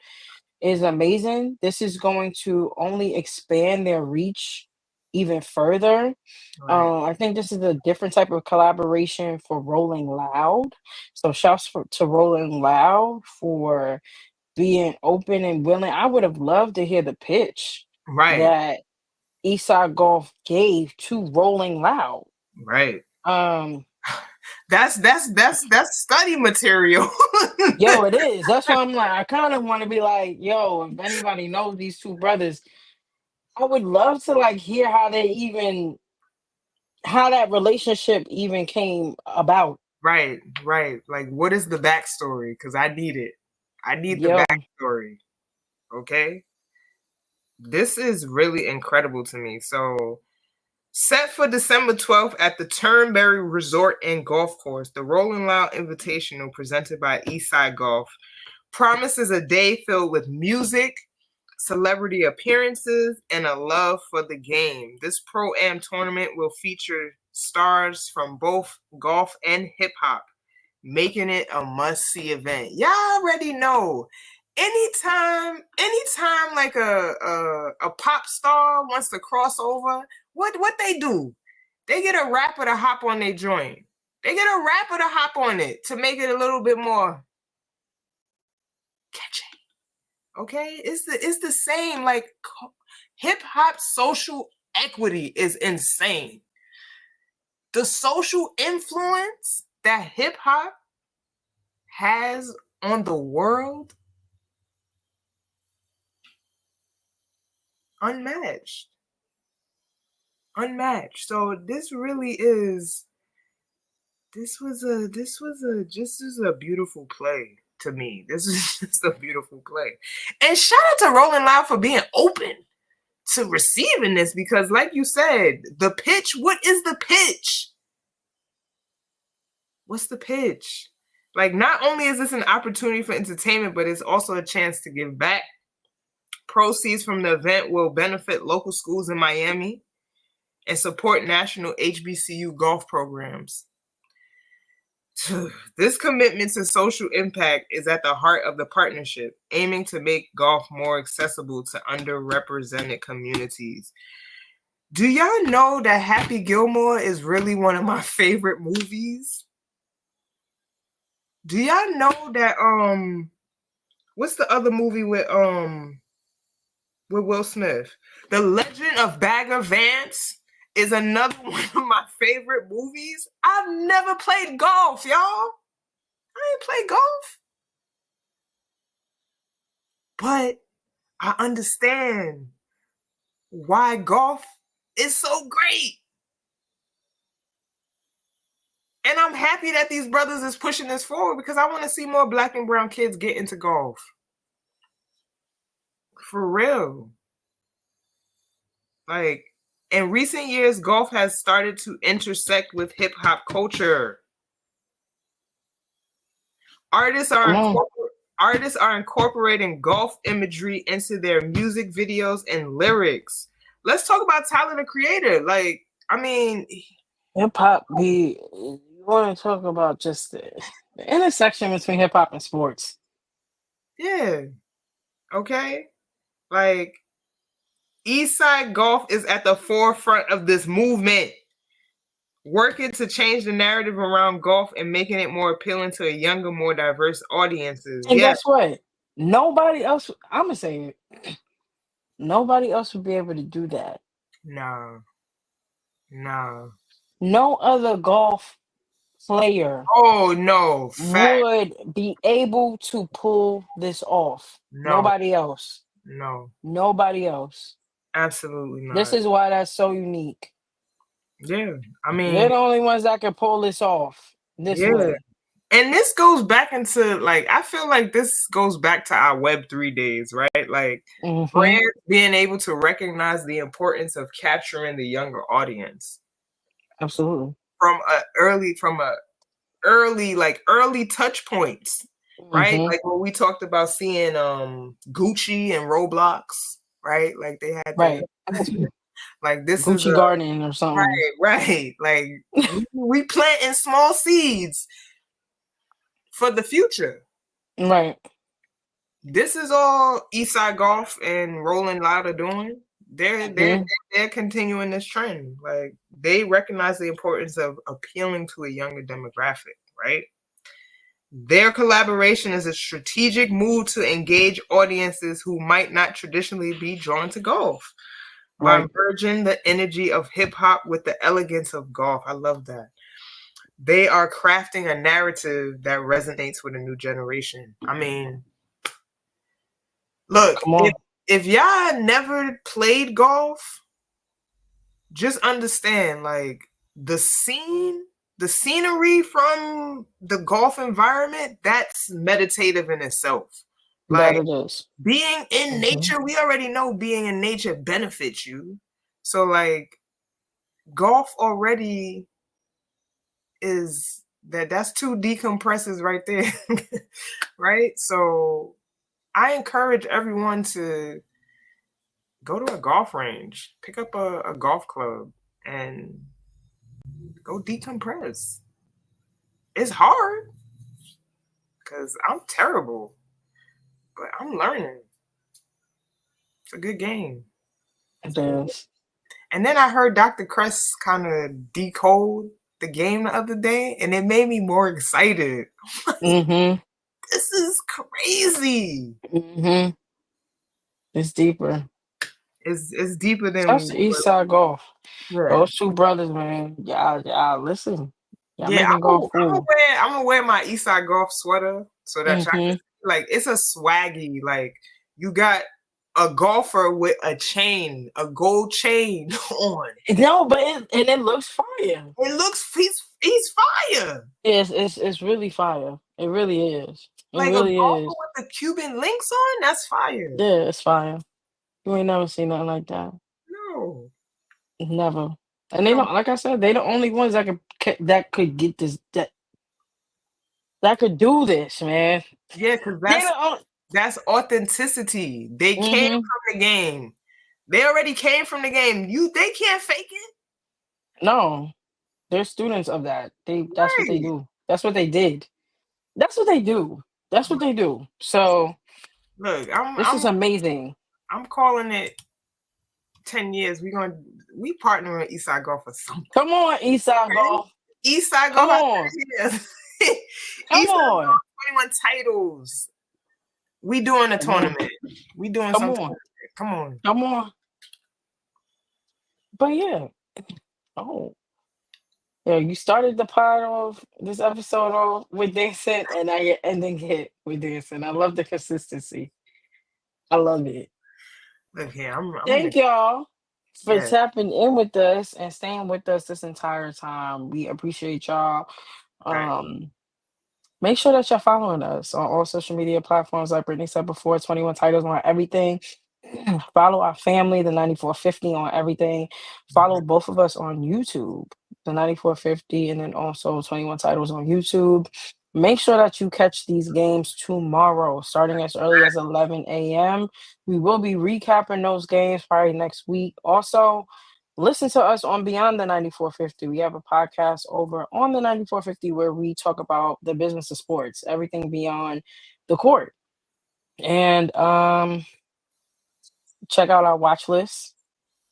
S2: is amazing. This is going to only expand their reach even further.
S1: right,
S2: I think this is a different type of collaboration for Rolling Loud. So shouts to Rolling Loud for being open and willing. I would have loved to hear the pitch
S1: right,
S2: that Eastside Golf gave to Rolling Loud.
S1: right.
S2: Um,
S1: That's study material.
S2: yo, it is. That's why I'm like, I kind of want to be like, yo, if anybody knows these two brothers, I would love to like hear how that relationship even came about.
S1: Right, right. Like, what is the backstory? Because I need it. I need the
S2: Yo,
S1: backstory. Okay. This is really incredible to me. So, set for December 12th at the Turnberry Resort and Golf Course, the Rolling Loud Invitational presented by Eastside Golf promises a day filled with music, celebrity appearances, and a love for the game. This Pro-Am tournament will feature stars from both golf and hip hop, making it a must-see event. Y'all already know. Anytime like a pop star wants to cross over, what they do? They get a rapper to hop on their joint. They get a rapper to hop on it to make it a little bit more catchy. Okay, it's the same. Like hip hop social equity is insane. The social influence that hip hop has on the world, unmatched. Unmatched. So this really is this is a beautiful play to me. This is just a beautiful play. And shout out to Rolling Loud for being open to receiving this because like you said, the pitch, what is the pitch? What's the pitch? Like not only is this an opportunity for entertainment, but it's also a chance to give back. Proceeds from the event will benefit local schools in Miami and support national HBCU golf programs. This commitment to social impact is at the heart of the partnership, aiming to make golf more accessible to underrepresented communities. Do y'all know that Happy Gilmore is really one of my favorite movies? Do y'all know that what's the other movie with Will Smith? The Legend of Bagger Vance is another one of my favorite movies. I've never played golf, y'all. I ain't played golf. But I understand why golf is so great. And I'm happy that these brothers is pushing this forward because I want to see more black and brown kids get into golf. For real. Like, in recent years, golf has started to intersect with hip hop culture. Artists are incorporating golf imagery into their music videos and lyrics. Let's talk about talent and creator. Like, I mean,
S2: hip hop you want to talk about just the intersection between hip hop and sports.
S1: yeah, okay. Like, Eastside Golf is at the forefront of this movement, working to change the narrative around golf and making it more appealing to a younger, more diverse audiences.
S2: And
S1: Yeah,
S2: guess what? Nobody else, I'm going to say it, nobody else would be able to do that.
S1: no.
S2: No other golf player
S1: Oh no, fact.
S2: would be able to pull this off.
S1: No,
S2: Nobody else.
S1: no,
S2: Nobody else.
S1: absolutely
S2: This
S1: not.
S2: is why that's so unique.
S1: Yeah, I
S2: They're
S1: mean,
S2: the only ones that can pull this off this
S1: yeah.
S2: way.
S1: And this goes back into, like, I feel like this goes back to our Web3 days, right? Like, brands being able to recognize the importance of capturing the younger audience.
S2: Absolutely.
S1: From early touch points, right? Like when we talked about seeing Gucci and Roblox, right? Like they had
S2: Right.
S1: like this
S2: Gucci
S1: is a
S2: Garden or something.
S1: right. Like we planting small seeds for the future.
S2: Right.
S1: This is all Eastside Golf and Rolling Loud are doing. They're continuing this trend. Like they recognize the importance of appealing to a younger demographic, right? Their collaboration is a strategic move to engage audiences who might not traditionally be drawn to golf by merging the energy of hip hop with the elegance of golf. I love that. They are crafting a narrative that resonates with a new generation. I mean, look, if y'all never played golf, just understand, like, the scenery from the golf environment, that's meditative in itself. Like,
S2: that it is.
S1: Being in nature, we already know being in nature benefits you. So, like, golf already is that's two decompresses right there. Right? So I encourage everyone to go to a golf range, pick up a golf club, and go decompress. It's hard because I'm terrible, but I'm learning. It's a good game.
S2: It is.
S1: And then I heard Dr. Kress kind of decode the game the other day, and it made me more excited. This is crazy.
S2: It's deeper.
S1: It's deeper than
S2: That's the Eastside Golf.
S1: Yeah.
S2: Those two brothers, man. Y'all listen. Y'all
S1: Yeah,
S2: making golf cool.
S1: I'm gonna wear my Eastside Golf sweater so that y'all can, like, it's a swaggy, like, you got a golfer with a chain, a gold chain on.
S2: No, but it looks fire.
S1: It looks he's fire.
S2: It's really fire. It really is. It
S1: Like
S2: really
S1: a golfer
S2: is.
S1: with the Cuban links on, that's fire.
S2: Yeah, it's fire. You ain't never seen nothing like that.
S1: No.
S2: Never. And they don't, like I said, they the only ones that could get this that could do this, man.
S1: Yeah, because that's authenticity. They came from the game. They already came from the game. They can't fake it.
S2: No. They're students of that. That's what they do. That's what they did. That's what they do. That's what they do. So
S1: look,
S2: this is amazing.
S1: I'm calling it 10 years. We partnering with Eastside Golf for something.
S2: Come on, Eastside Golf.
S1: Eastside Golf.
S2: Come on. Come on.
S1: Golf 21 titles. We doing a tournament. We doing something. Come on.
S2: Come on. But yeah, Oh, yeah, you started the pod off this episode off with dancing, and now you're ending it with dancing. I love the consistency. I love it.
S1: Look here, I'm gonna
S2: Thank y'all for
S1: yeah,
S2: tapping in with us and staying with us this entire time. We appreciate y'all.
S1: right.
S2: Um, Make sure that you're following us on all social media platforms, like Brittany said before, 21 titles on everything. Follow our family, the 9450 on everything. Follow both of us on YouTube, the 9450, and then also 21 titles on YouTube. Make sure that you catch these games tomorrow, starting as early as 11 a.m. We will be recapping those games probably next week. Also, listen to us on Beyond the 9450. We have a podcast over on the 9450 where we talk about the business of sports, everything beyond the court. And check out our watch list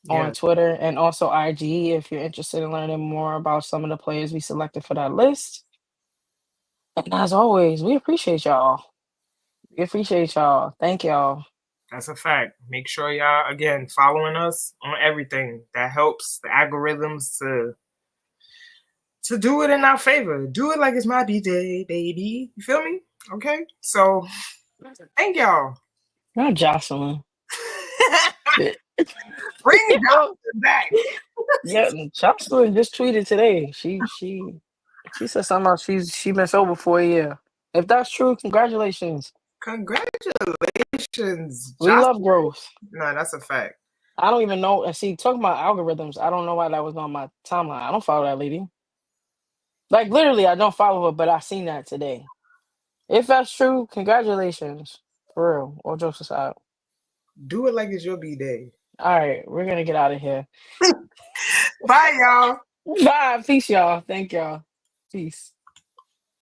S2: on
S1: Yeah,
S2: Twitter and also IG if you're interested in learning more about some of the players we selected for that list. And as always, we appreciate y'all. We appreciate y'all. Thank y'all.
S1: that's a fact. Make sure y'all again following us on everything. That helps the algorithms to do it in our favor. Do it like it's my DJ, baby. You feel me? Okay. So thank y'all.
S2: Not Jocelyn.
S1: Bring
S2: Yo,
S1: Johnson back.
S2: yeah, Jocelyn just tweeted today. She said something about she been sober for a year. If that's true, congratulations.
S1: Congratulations,
S2: We
S1: Jocelyn.
S2: love growth.
S1: No, that's a fact.
S2: I don't even know. And see, talking about algorithms, I don't know why that was on my timeline. I don't follow that lady. Like literally, I don't follow her, but I seen that today. If that's true, congratulations. For real. All jokes aside.
S1: Do it like it's your B day.
S2: All right, we're gonna get out of here.
S1: Bye, y'all.
S2: Bye. Peace, y'all. Thank y'all. Peace.